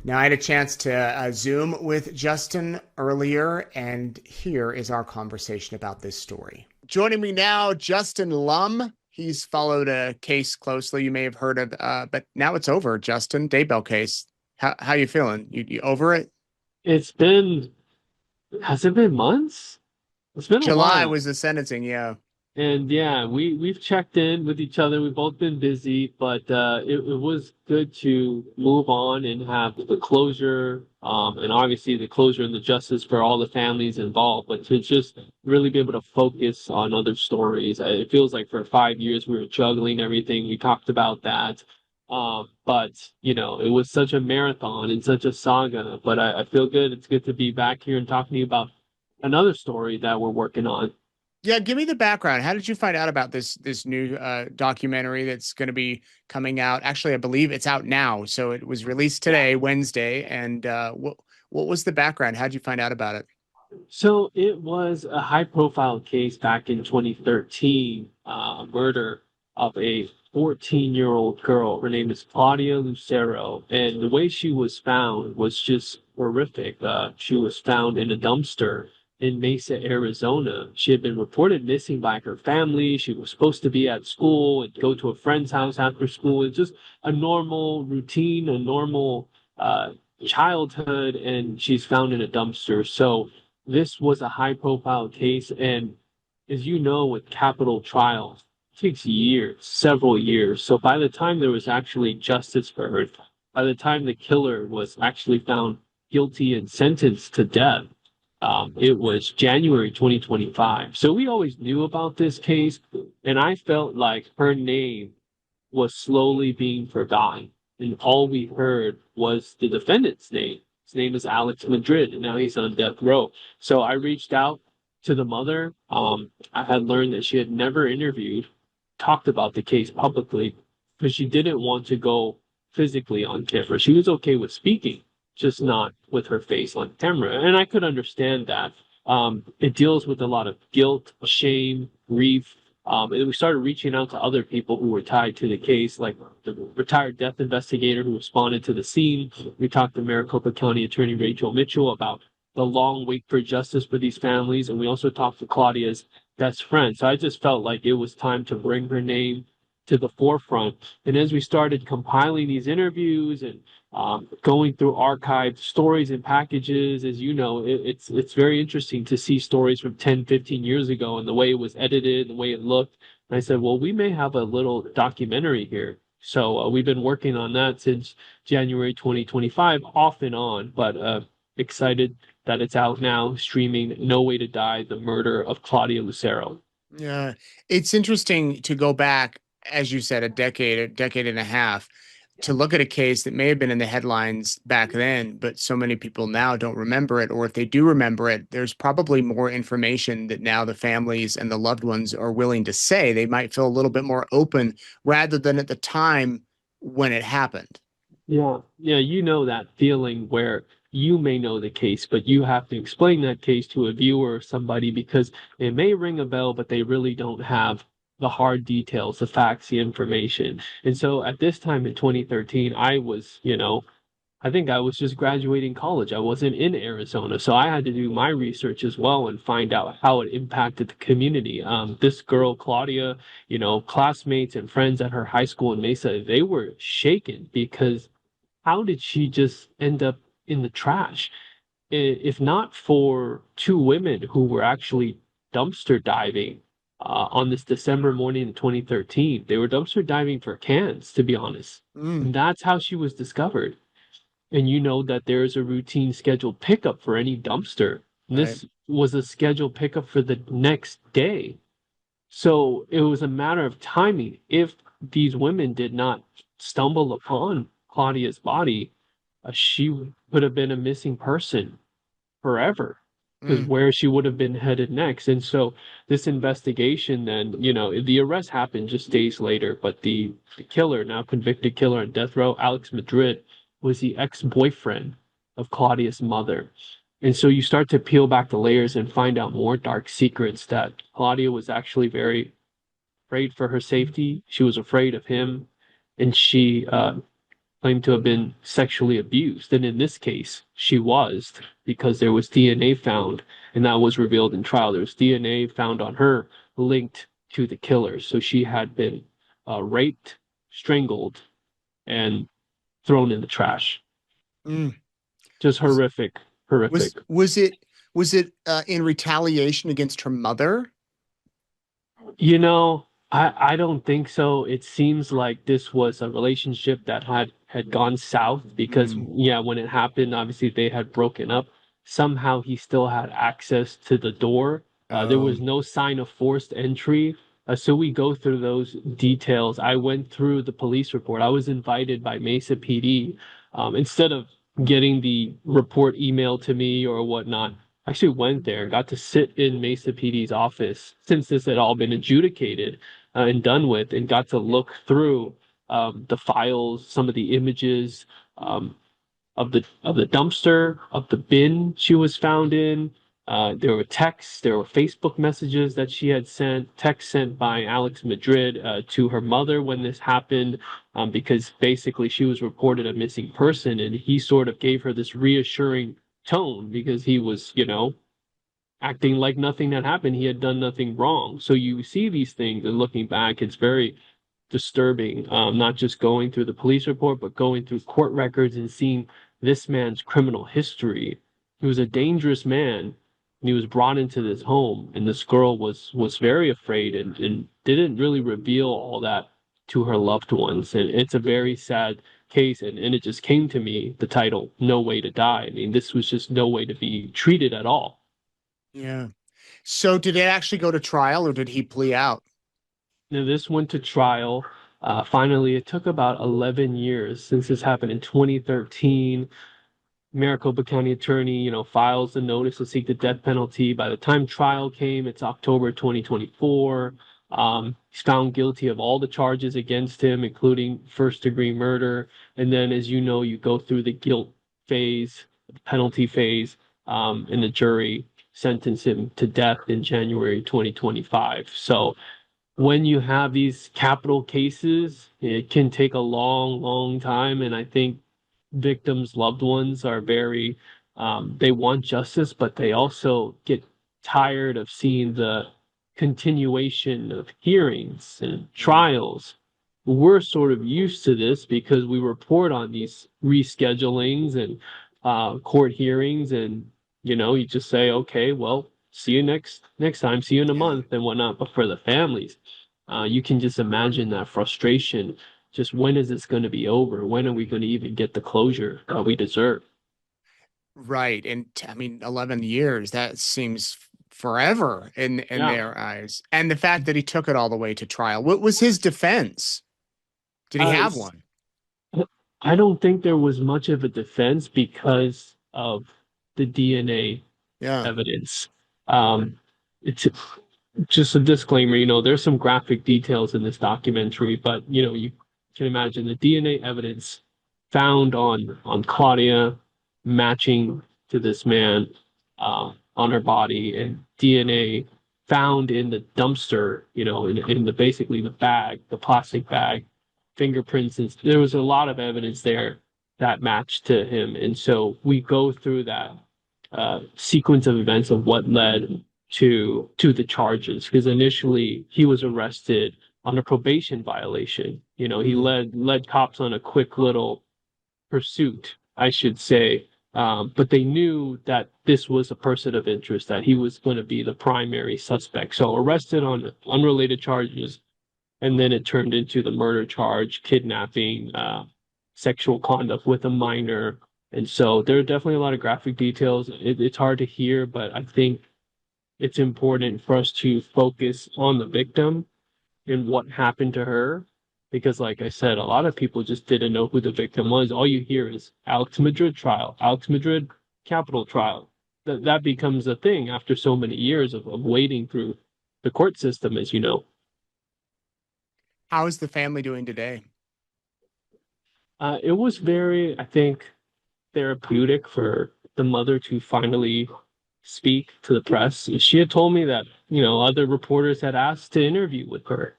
Now, I had a chance to Zoom with Justin earlier, and here is our conversation about this story. Joining me now, Justin Lum. He's followed a case closely. You may have heard of, but now it's over. Justin, Daybell case. How you feeling? You over it? It's been, has it been months? It's been a July while. was the sentencing. Yeah. And yeah, we've checked in with each other. We've both been busy, but it was good to move on and have the closure, and obviously the closure and the justice for all the families involved. But to just really be able to focus on other stories, it feels like for 5 years we were juggling everything. We talked about that, but it was such a marathon and such a saga. But I feel good. It's good to be back here and talking to you about another story that we're working on. Yeah, give me the background. How did you find out about this new documentary that's going to be coming out? Actually, I believe it's out now. So it was released today, Wednesday. And what was the background? How did you find out about it? So it was a high-profile case back in 2013, murder of a 14-year-old girl. Her name is Claudia Lucero, and the way she was found was just horrific. She was found in a dumpster in Mesa, Arizona. She had been reported missing by her family. She was supposed to be at school and go to a friend's house after school. It's just a normal routine, a normal childhood, and she's found in a dumpster. So this was a high profile case. And as you know, with capital trials, it takes years, several years. So by the time there was actually justice for her, by the time the killer was actually found guilty and sentenced to death, it was January 2025. So we always knew about this case, and I felt like her name was slowly being forgotten. And all we heard was the defendant's name. His name is Alex Madrid, and now he's on death row. So I reached out to the mother. I had learned that she had never talked about the case publicly because she didn't want to go physically on camera. She was okay with speaking, just not with her face on camera. And I could understand that. It deals with a lot of guilt, shame, grief. And we started reaching out to other people who were tied to the case, like the retired death investigator who responded to the scene. We talked to Maricopa County Attorney Rachel Mitchell about the long wait for justice for these families. And we also talked to Claudia's best friend. So I just felt like it was time to bring her name to the forefront. And as we started compiling these interviews and going through archived stories and packages, as you know, it's very interesting to see stories from 10, 15 years ago and the way it was edited, the way it looked. And I said, well, we may have a little documentary here. So we've been working on that since January 2025, off and on, but excited that it's out now, streaming No Way to Die, the murder of Claudia Lucero. Yeah, it's interesting to go back, as you said, a decade and a half, to look at a case that may have been in the headlines back then, but so many people now don't remember it. Or if they do remember it, there's probably more information that now the families and the loved ones are willing to say. They might feel a little bit more open rather than at the time when it happened. Yeah, you know that feeling where you may know the case, but you have to explain that case to a viewer or somebody because it may ring a bell, but they really don't have the hard details, the facts, the information. And so at this time in 2013, I was, I think I was just graduating college. I wasn't in Arizona. So I had to do my research as well and find out how it impacted the community. This girl, Claudia, classmates and friends at her high school in Mesa, they were shaken because how did she just end up in the trash? If not for two women who were actually dumpster diving on this December morning in 2013. They were dumpster diving for cans, to be honest. And that's how she was discovered. And you know that there is a routine scheduled pickup for any dumpster. And this was a scheduled pickup for the next day. So it was a matter of timing. If these women did not stumble upon Claudia's body, she could have been a missing person forever. Because where she would have been headed next. And so this investigation then, the arrest happened just days later, but the killer, now convicted killer on death row, Alex Madrid, was the ex-boyfriend of Claudia's mother. And so you start to peel back the layers and find out more dark secrets that Claudia was actually very afraid for her safety. She was afraid of him, and she claimed to have been sexually abused. And in this case, she was, because there was DNA found, and that was revealed in trial. There was DNA found on her linked to the killers. So she had been raped, strangled, and thrown in the trash. Mm. Just horrific, horrific. Was it in retaliation against her mother? You know, I don't think so. It seems like this was a relationship that had gone south because yeah, when it happened, obviously they had broken up. Somehow he still had access to the door. There was no sign of forced entry. So we go through those details. I went through the police report. I was invited by Mesa PD. Instead of getting the report emailed to me or whatnot, I actually went there and got to sit in Mesa PD's office since this had all been adjudicated and done with, and got to look through the files, some of the images of the dumpster, of the bin she was found in. There were texts, there were Facebook messages that she had sent, texts sent by Alex Madrid to her mother when this happened, because basically she was reported a missing person, and he sort of gave her this reassuring tone because he was, acting like nothing had happened. He had done nothing wrong. So you see these things, and looking back, it's very disturbing, not just going through the police report, but going through court records and seeing this man's criminal history. He was a dangerous man, and he was brought into this home, and this girl was very afraid and didn't really reveal all that to her loved ones. And it's a very sad case, and it just came to me, the title, No Way to Die. I mean, this was just no way to be treated at all. Yeah. So did it actually go to trial, or did he plea out? Now, this went to trial. Finally, it took about 11 years since this happened in 2013. Maricopa County attorney, files the notice to seek the death penalty. By the time trial came, it's October 2024. He's found guilty of all the charges against him, including first-degree murder. And then, as you know, you go through the guilt phase, the penalty phase, and the jury sentenced him to death in January 2025. So when you have these capital cases, it can take a long, long time. And I think victims' loved ones are very, they want justice, but they also get tired of seeing the continuation of hearings and trials. We're sort of used to this because we report on these reschedulings and court hearings, and you just say, okay, well, see you next time, see you in a month and whatnot. But for the families, you can just imagine that frustration. Just when is this going to be over? When are we going to even get the closure that we deserve? Right. And I mean, 11 years, that seems forever in their eyes. And the fact that he took it all the way to trial. What was his defense? Did he have one? I don't think there was much of a defense because of the DNA evidence. It's just a disclaimer, there's some graphic details in this documentary, but you can imagine the DNA evidence found on Claudia matching to this man on her body, and DNA found in the dumpster, in the basically the bag, the plastic bag, fingerprints, and there was a lot of evidence there that matched to him. And so we go through that sequence of events of what led to the charges, because initially he was arrested on a probation violation. He led cops on a quick little pursuit, I should say, but they knew that this was a person of interest, that he was going to be the primary suspect. So arrested on unrelated charges, and then it turned into the murder charge, kidnapping, sexual conduct with a minor. And so there are definitely a lot of graphic details. It's hard to hear, but I think it's important for us to focus on the victim and what happened to her. Because like I said, a lot of people just didn't know who the victim was. All you hear is Alex Madrid trial, Alex Madrid capital trial. That becomes a thing after so many years of waiting through the court system, as you know. How is the family doing today? It was very, I think, therapeutic for the mother to finally speak to the press. She had told me that, other reporters had asked to interview with her,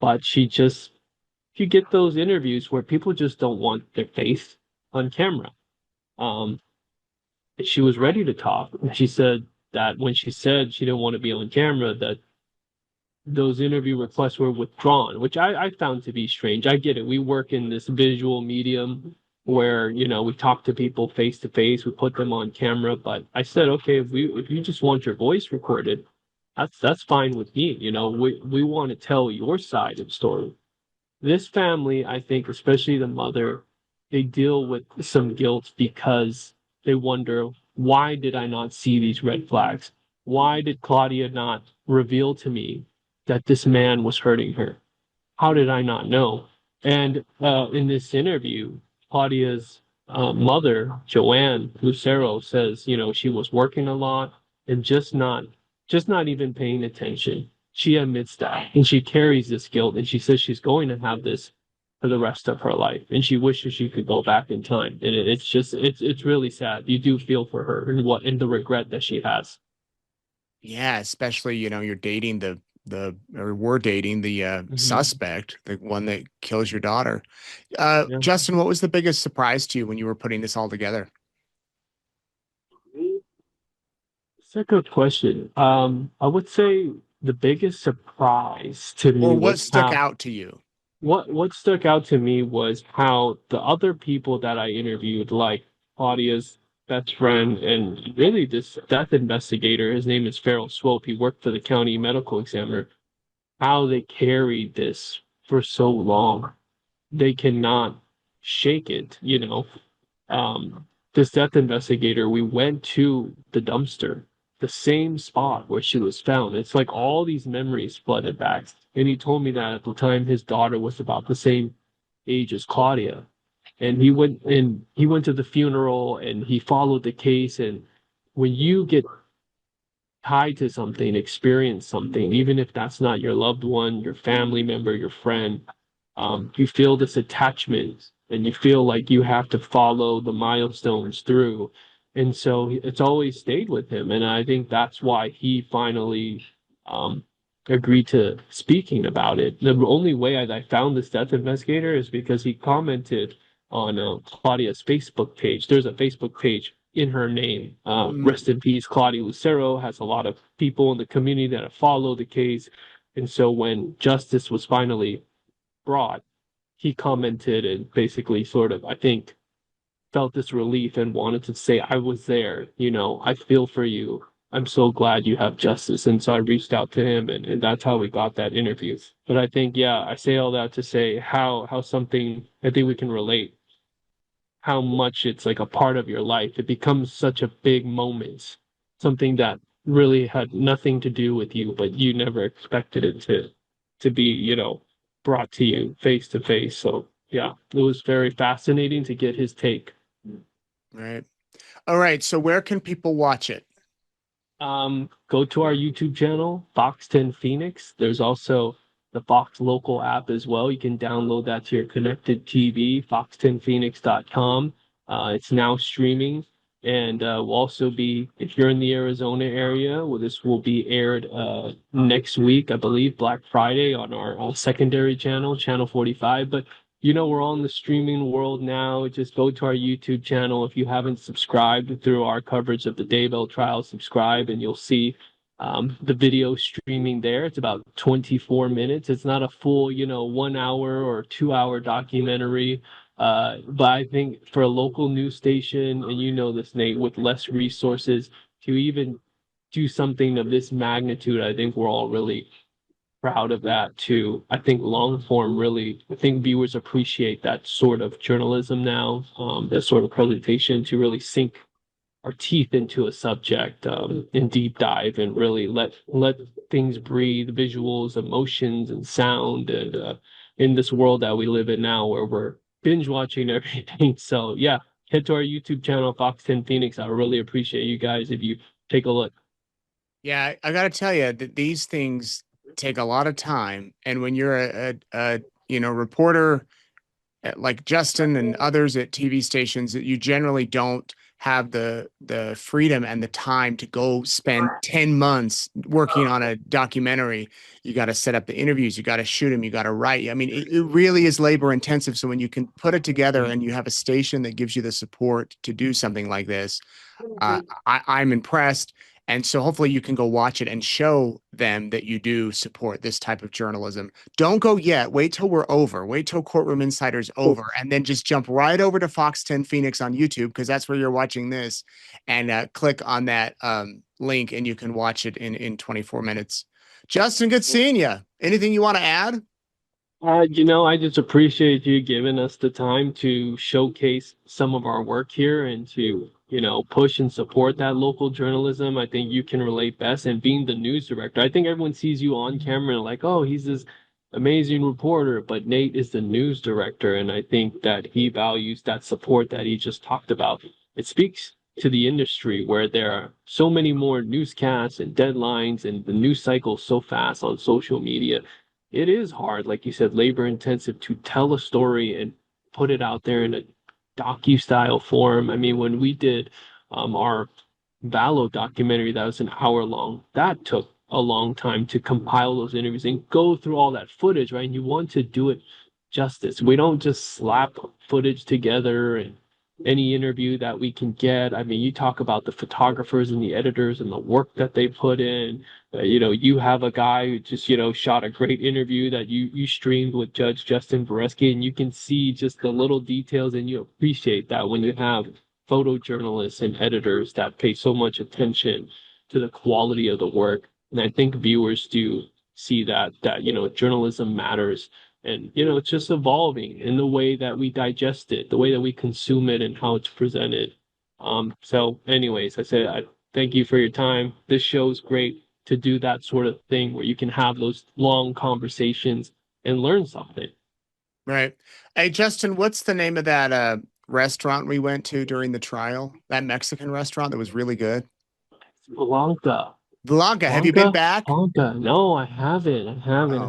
but you get those interviews where people just don't want their face on camera. She was ready to talk. She said that when she said she didn't want to be on camera, that those interview requests were withdrawn, which I found to be strange. I get it. We work in this visual medium where, you know, we talk to people face to face, we put them on camera. But I said, okay, if you just want your voice recorded, that's fine with me. You know, we want to tell your side of the story. This family, I think, especially the mother, they deal with some guilt because they wonder, why did I not see these red flags? Why did Claudia not reveal to me that this man was hurting her? How did I not know? And in this interview, Claudia's mother, Joanne Lucero, says, you know, she was working a lot and just not even paying attention. She admits that, and she carries this guilt, and she says she's going to have this for the rest of her life, and she wishes she could go back in time. And it's just it's really sad. You do feel for her and the regret that she has. Yeah, especially, you know, you're dating or we're dating the suspect, the one that kills your daughter. Yeah. Justin, what was the biggest surprise to you when you were putting this all together? It's a good question. I would say the biggest surprise to me Or what was stuck out to you? what stuck out to me was how the other people that I interviewed, like Claudia's best friend and really this death investigator, his name is Farrell Swope, he worked for the county medical examiner, how they carried this for so long. They cannot shake it, you know. This death investigator, we went to the dumpster, the same spot where she was found. It's like all these memories flooded back. And he told me that at the time his daughter was about the same age as Claudia. And he went to the funeral and he followed the case. And when you get tied to something, experience something, even if that's not your loved one, your family member, your friend, you feel this attachment and you feel like you have to follow the milestones through. And so it's always stayed with him. And I think that's why he finally agreed to speaking about it. The only way I found this death investigator is because he commented on Claudia's Facebook page. There's a Facebook page in her name. Rest in peace, Claudia Lucero has a lot of people in the community that have followed the case. And so when justice was finally brought, he commented and basically sort of, I think, felt this relief and wanted to say, I was there, you know, I feel for you. I'm so glad you have justice. And so I reached out to him and that's how we got that interview. But I think, yeah, I say all that to say how something I think we can relate, how much it's like a part of your life. It becomes such a big moment, something that really had nothing to do with you, but you never expected it to be, you know, brought to you face to face. So yeah, it was very fascinating to get his take. Right. All right. So where can people watch it? Go to our YouTube channel, Fox 10 Phoenix. There's also the Fox local app as well. You can download that to your connected TV, fox10phoenix.com. It's now streaming. And we'll also be, if you're in the Arizona area, well, this will be aired next week, I believe, Black Friday on our secondary channel, Channel 45. But you know, we're all in the streaming world now. Just go to our YouTube channel. If you haven't subscribed through our coverage of the Daybell trial, subscribe and you'll see the video streaming there. It's about 24 minutes. It's not a full, you know, 1 hour or 2 hour documentary. But I think for a local news station, and you know this, Nate, with less resources to even do something of this magnitude, I think we're all really proud of that too. I think long form really, I think viewers appreciate that sort of journalism now, that sort of presentation to really sink our teeth into a subject in deep dive and really let things breathe, visuals, emotions, and sound. And in this world that we live in now, where we're binge watching everything. So yeah, head to our YouTube channel, Fox 10 Phoenix. I really appreciate you guys if you take a look. Yeah, I got to tell you that these things take a lot of time, and when you're a you know, reporter like Justin and others at TV stations, that you generally don't have the freedom and the time to go spend 10 months working on a documentary. You got to set up the interviews, you got to shoot them, you got to write. I mean, it really is labor intensive. So when you can put it together and you have a station that gives you the support to do something like this, I'm impressed. And so hopefully you can go watch it and show them that you do support this type of journalism. Don't go yet. Wait till we're over. Wait till Courtroom Insider's over, and then just jump right over to Fox 10 Phoenix on YouTube, because that's where you're watching this, and click on that link, and you can watch it in 24 minutes. Justin, good seeing you. Anything you want to add? I just appreciate you giving us the time to showcase some of our work here and to, push and support that local journalism. I think you can relate best. And being the news director, I think everyone sees you on camera and like, oh, he's this amazing reporter, but Nate is the news director. And I think that he values that support that he just talked about. It speaks to the industry where there are so many more newscasts and deadlines and the news cycle so fast on social media. It is hard, like you said, labor intensive to tell a story and put it out there in a docu-style form. I mean, when we did our Valo documentary that was an hour long, that took a long time to compile those interviews and go through all that footage, right? And you want to do it justice. We don't just slap footage together and any interview that we can get. I mean, you talk about the photographers and the editors and the work that they put in. You have a guy who just, shot a great interview that you streamed with Judge Justin Vareski, and you can see just the little details, and you appreciate that when you have photojournalists and editors that pay so much attention to the quality of the work. And I think viewers do see that journalism matters. And, it's just evolving in the way that we digest it, the way that we consume it, and how it's presented. So anyways, I thank you for your time. This show's great to do that sort of thing where you can have those long conversations and learn something. Right. Hey, Justin, what's the name of that restaurant we went to during the trial? That Mexican restaurant that was really good? Blanca. Blanca, have you been back? Blanca. No, I haven't. I haven't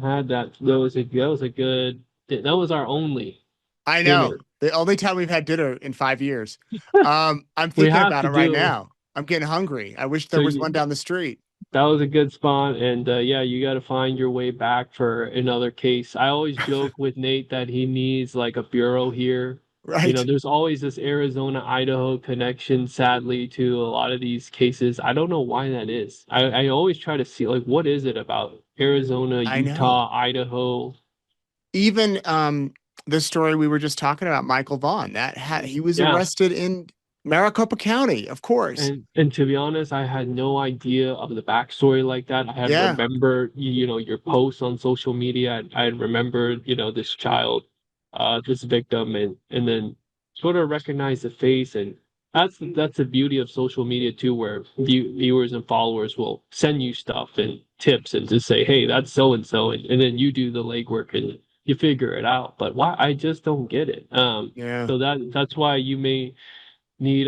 had that. That was our only. I know. Dinner. The only time we've had dinner in 5 years. I'm thinking about it right now. I'm getting hungry. I wish there was one down the street. That was a good spot. And you got to find your way back for another case. I always joke with Nate that he needs like a bureau here. Right. There's always this Arizona-Idaho connection, sadly, to a lot of these cases. I don't know why that is. I always try to see, like, what is it about Arizona, Utah, Idaho? Even the story we were just talking about, Michael Vaughan, he was arrested in Maricopa County, of course. And to be honest, I had no idea of the backstory like that. I had remembered, your posts on social media. I had remembered, this child, this victim, and then sort of recognize the face. And that's the beauty of social media too, where viewers and followers will send you stuff and tips and just say, hey, that's so and so, and then you do the legwork and you figure it out. But why? I just don't get it. So that's why you may need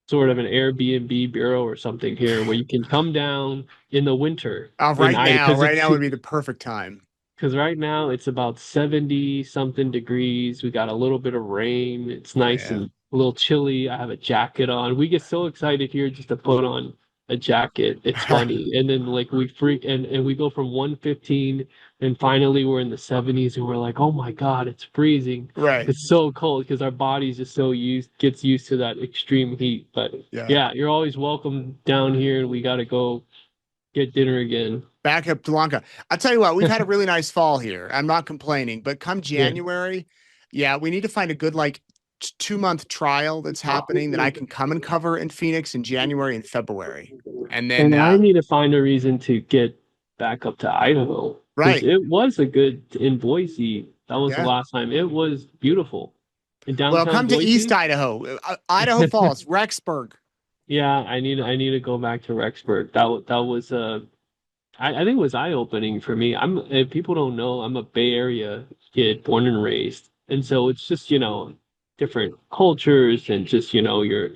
sort of an Airbnb bureau or something here where you can come down in the winter. Right now would be the perfect time. Because right now it's about 70 something degrees. We got a little bit of rain. It's nice and a little chilly. I have a jacket on. We get so excited here just to put on a jacket. It's funny. And then like we freak and we go from 115 and finally we're in the 70s and we're like, oh my God, it's freezing. Right. It's so cold because our body's just gets used to that extreme heat. But you're always welcome down here, and we got to go get dinner again. Back up to Blanca. I'll tell you what, we've had a really nice fall here. I'm not complaining, but come January, we need to find a good 2-month trial that's happening that I can come and cover in Phoenix in January and February. And then I need to find a reason to get back up to Idaho. Right. It was in Boise. That was the last time. It was beautiful. In downtown come Boise. to East Idaho, Idaho Falls, Rexburg. Yeah, I need to go back to Rexburg. That was I think it was eye-opening for me. If people don't know, I'm a Bay Area kid, born and raised. And so it's just, different cultures and just, your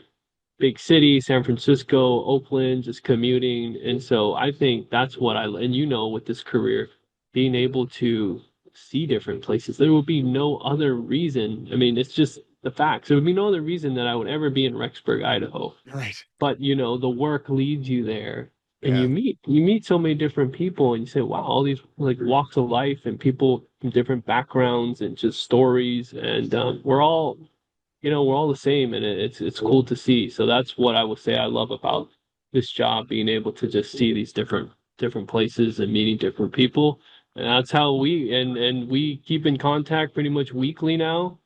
big city, San Francisco, Oakland, just commuting. And so I think that's what with this career, being able to see different places, there will be no other reason. I mean, it's just the facts. There would be no other reason that I would ever be in Rexburg, Idaho. Right. But, the work leads you there. And you meet so many different people, and you say, wow, all these walks of life and people from different backgrounds and just stories. And we're all we're all the same, and it's cool to see. So that's what I would say I love about this job, being able to just see these different places and meeting different people. And that's how we keep in contact pretty much weekly now.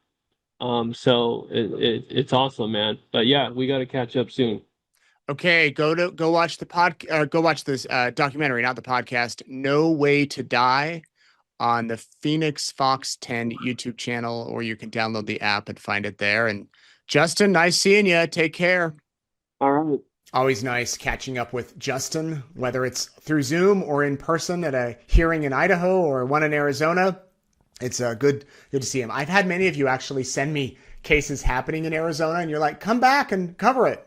So it's awesome, man. But yeah, we got to catch up soon. Okay, go watch go watch this documentary, not the podcast. No Way to Die on the Phoenix Fox 10 YouTube channel, or you can download the app and find it there. And Justin, nice seeing you. Take care. All right. Always nice catching up with Justin, whether it's through Zoom or in person at a hearing in Idaho or one in Arizona. It's good to see him. I've had many of you actually send me cases happening in Arizona, and you're like, come back and cover it.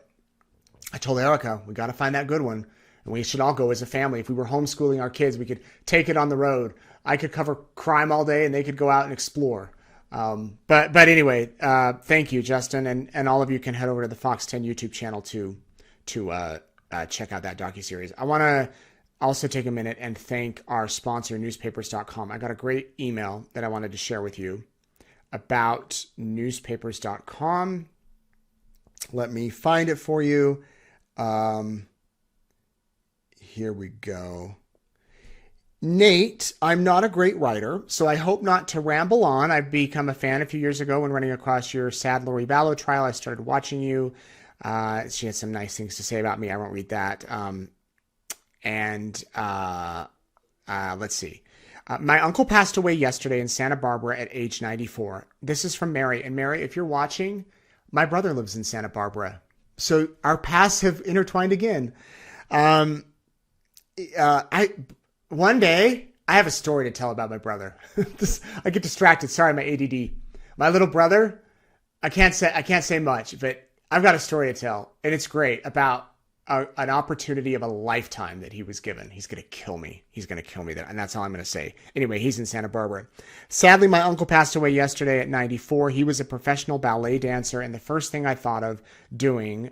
I told Erica, we got to find that good one. And we should all go as a family. If we were homeschooling our kids, we could take it on the road. I could cover crime all day, and they could go out and explore. But anyway, thank you, Justin. And all of you can head over to the Fox 10 YouTube channel to check out that docuseries. I want to also take a minute and thank our sponsor, newspapers.com. I got a great email that I wanted to share with you about newspapers.com. Let me find it for you. Here we go. Nate, I'm not a great writer, so I hope not to ramble on. I've become a fan a few years ago when running across your sad Lori Vallow trial. I started watching you. She had some nice things to say about me. I won't read that. Let's see. My uncle passed away yesterday in Santa Barbara at age 94. This is from Mary. And Mary, if you're watching, my brother lives in Santa Barbara. So our paths have intertwined again. One day, I have a story to tell about my brother. I get distracted. Sorry, my ADD. My little brother, I can't say much, but I've got a story to tell, and it's great about an opportunity of a lifetime that he was given. He's going to kill me. He's going to kill me there. And that's all I'm going to say. Anyway, he's in Santa Barbara. Sadly, my uncle passed away yesterday at 94. He was a professional ballet dancer. And the first thing I thought of doing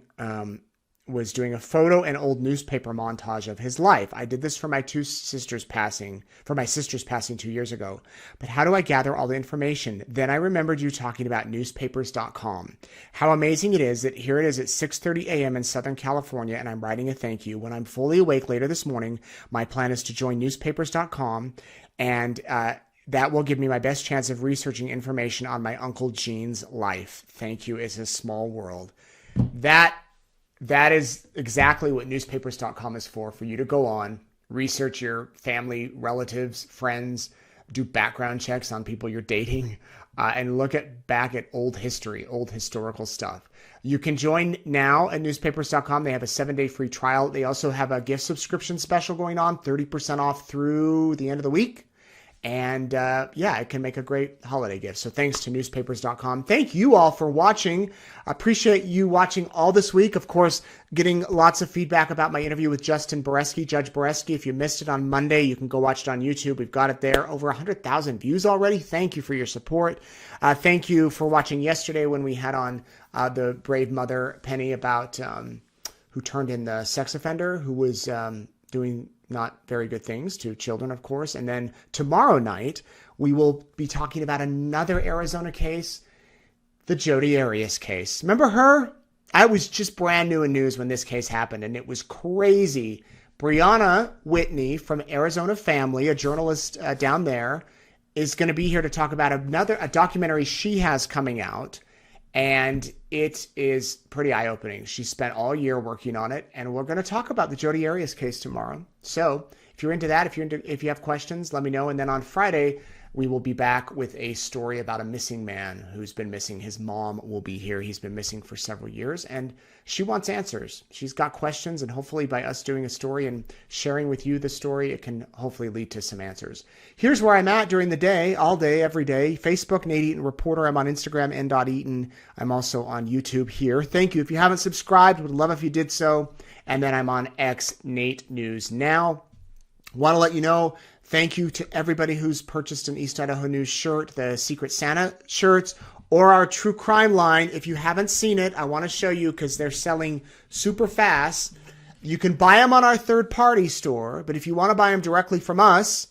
was doing a photo and old newspaper montage of his life. I did this for my sister's passing 2 years ago. But how do I gather all the information? Then I remembered you talking about newspapers.com. How amazing it is that here it is at 6:30 a.m. in Southern California, and I'm writing a thank you. When I'm fully awake later this morning, my plan is to join newspapers.com, and that will give me my best chance of researching information on my Uncle Gene's life. Thank you. It's a small world. That is exactly what newspapers.com is for you to go on, research your family, relatives, friends, do background checks on people you're dating, and look back at old history, old historical stuff. You can join now at newspapers.com. They have a 7-day free trial. They also have a gift subscription special going on, 30% off through the end of the week. And it can make a great holiday gift. So thanks to newspapers.com. Thank you all for watching. I appreciate you watching all this week. Of course, getting lots of feedback about my interview with Justin Boreski, Judge Boreski. If you missed it on Monday, you can go watch it on YouTube. We've got it there. Over 100,000 views already. Thank you for your support. Thank you for watching yesterday when we had on the brave mother, Penny, about who turned in the sex offender who was doing not very good things to children, of course. And then tomorrow night, we will be talking about another Arizona case, the Jodi Arias case. Remember her? I was just brand new in news when this case happened, and it was crazy. Brianna Whitney from Arizona Family, a journalist down there, is going to be here to talk about a documentary she has coming out. And it is pretty eye-opening. She spent all year working on it, and we're going to talk about the Jodi Arias case tomorrow. So if you're into that, if you have questions, let me know. And then on Friday, we will be back with a story about a missing man who's been missing. His mom will be here. He's been missing for several years, and she wants answers. She's got questions, and hopefully by us doing a story and sharing with you the story, it can hopefully lead to some answers. Here's where I'm at during the day, all day, every day. Facebook, Nate Eaton Reporter. I'm on Instagram, n.eaton. I'm also on YouTube here. Thank you. If you haven't subscribed, would love if you did so. And then I'm on X, Nate News Now. Want to let you know, thank you to everybody who's purchased an East Idaho News shirt, the Secret Santa shirts, or our True Crime line. If you haven't seen it, I want to show you because they're selling super fast. You can buy them on our third-party store, but if you want to buy them directly from us,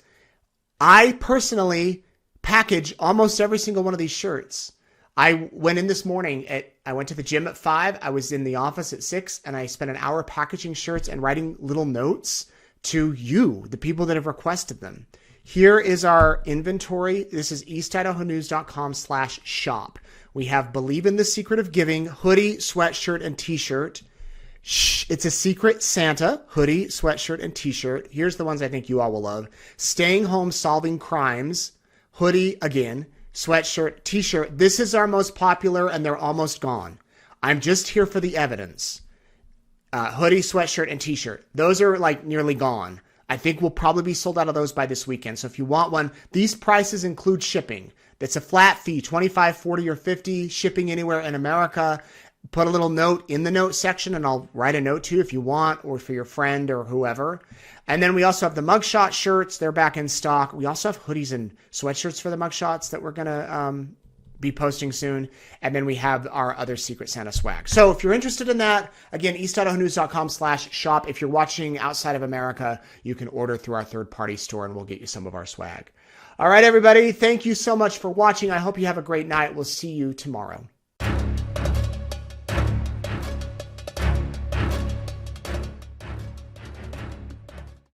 I personally package almost every single one of these shirts. I went in this morning I went to the gym at 5. I was in the office at 6, and I spent an hour packaging shirts and writing little notes to you, the people that have requested them. Here is our inventory. This is eastidahonews.com/shop. We have Believe in the Secret of Giving, hoodie, sweatshirt, and t-shirt. It's a Secret Santa, hoodie, sweatshirt, and t-shirt. Here's the ones I think you all will love. Staying Home Solving Crimes, hoodie again, sweatshirt, t-shirt. This is our most popular, and they're almost gone. I'm just here for the evidence. Hoodie, sweatshirt, and t-shirt. Those are like nearly gone. I think we'll probably be sold out of those by this weekend. So if you want one, these prices include shipping. That's a flat fee, $25, $40, or $50, shipping anywhere in America. Put a little note in the note section, and I'll write a note to you if you want, or for your friend or whoever. And then we also have the mugshot shirts. They're back in stock. We also have hoodies and sweatshirts for the mugshots that we're going to be posting soon. And then we have our other Secret Santa swag. So if you're interested in that, again, eastidahonews.com/shop. If you're watching outside of America, you can order through our third-party store, and we'll get you some of our swag. All right, everybody. Thank you so much for watching. I hope you have a great night. We'll see you tomorrow.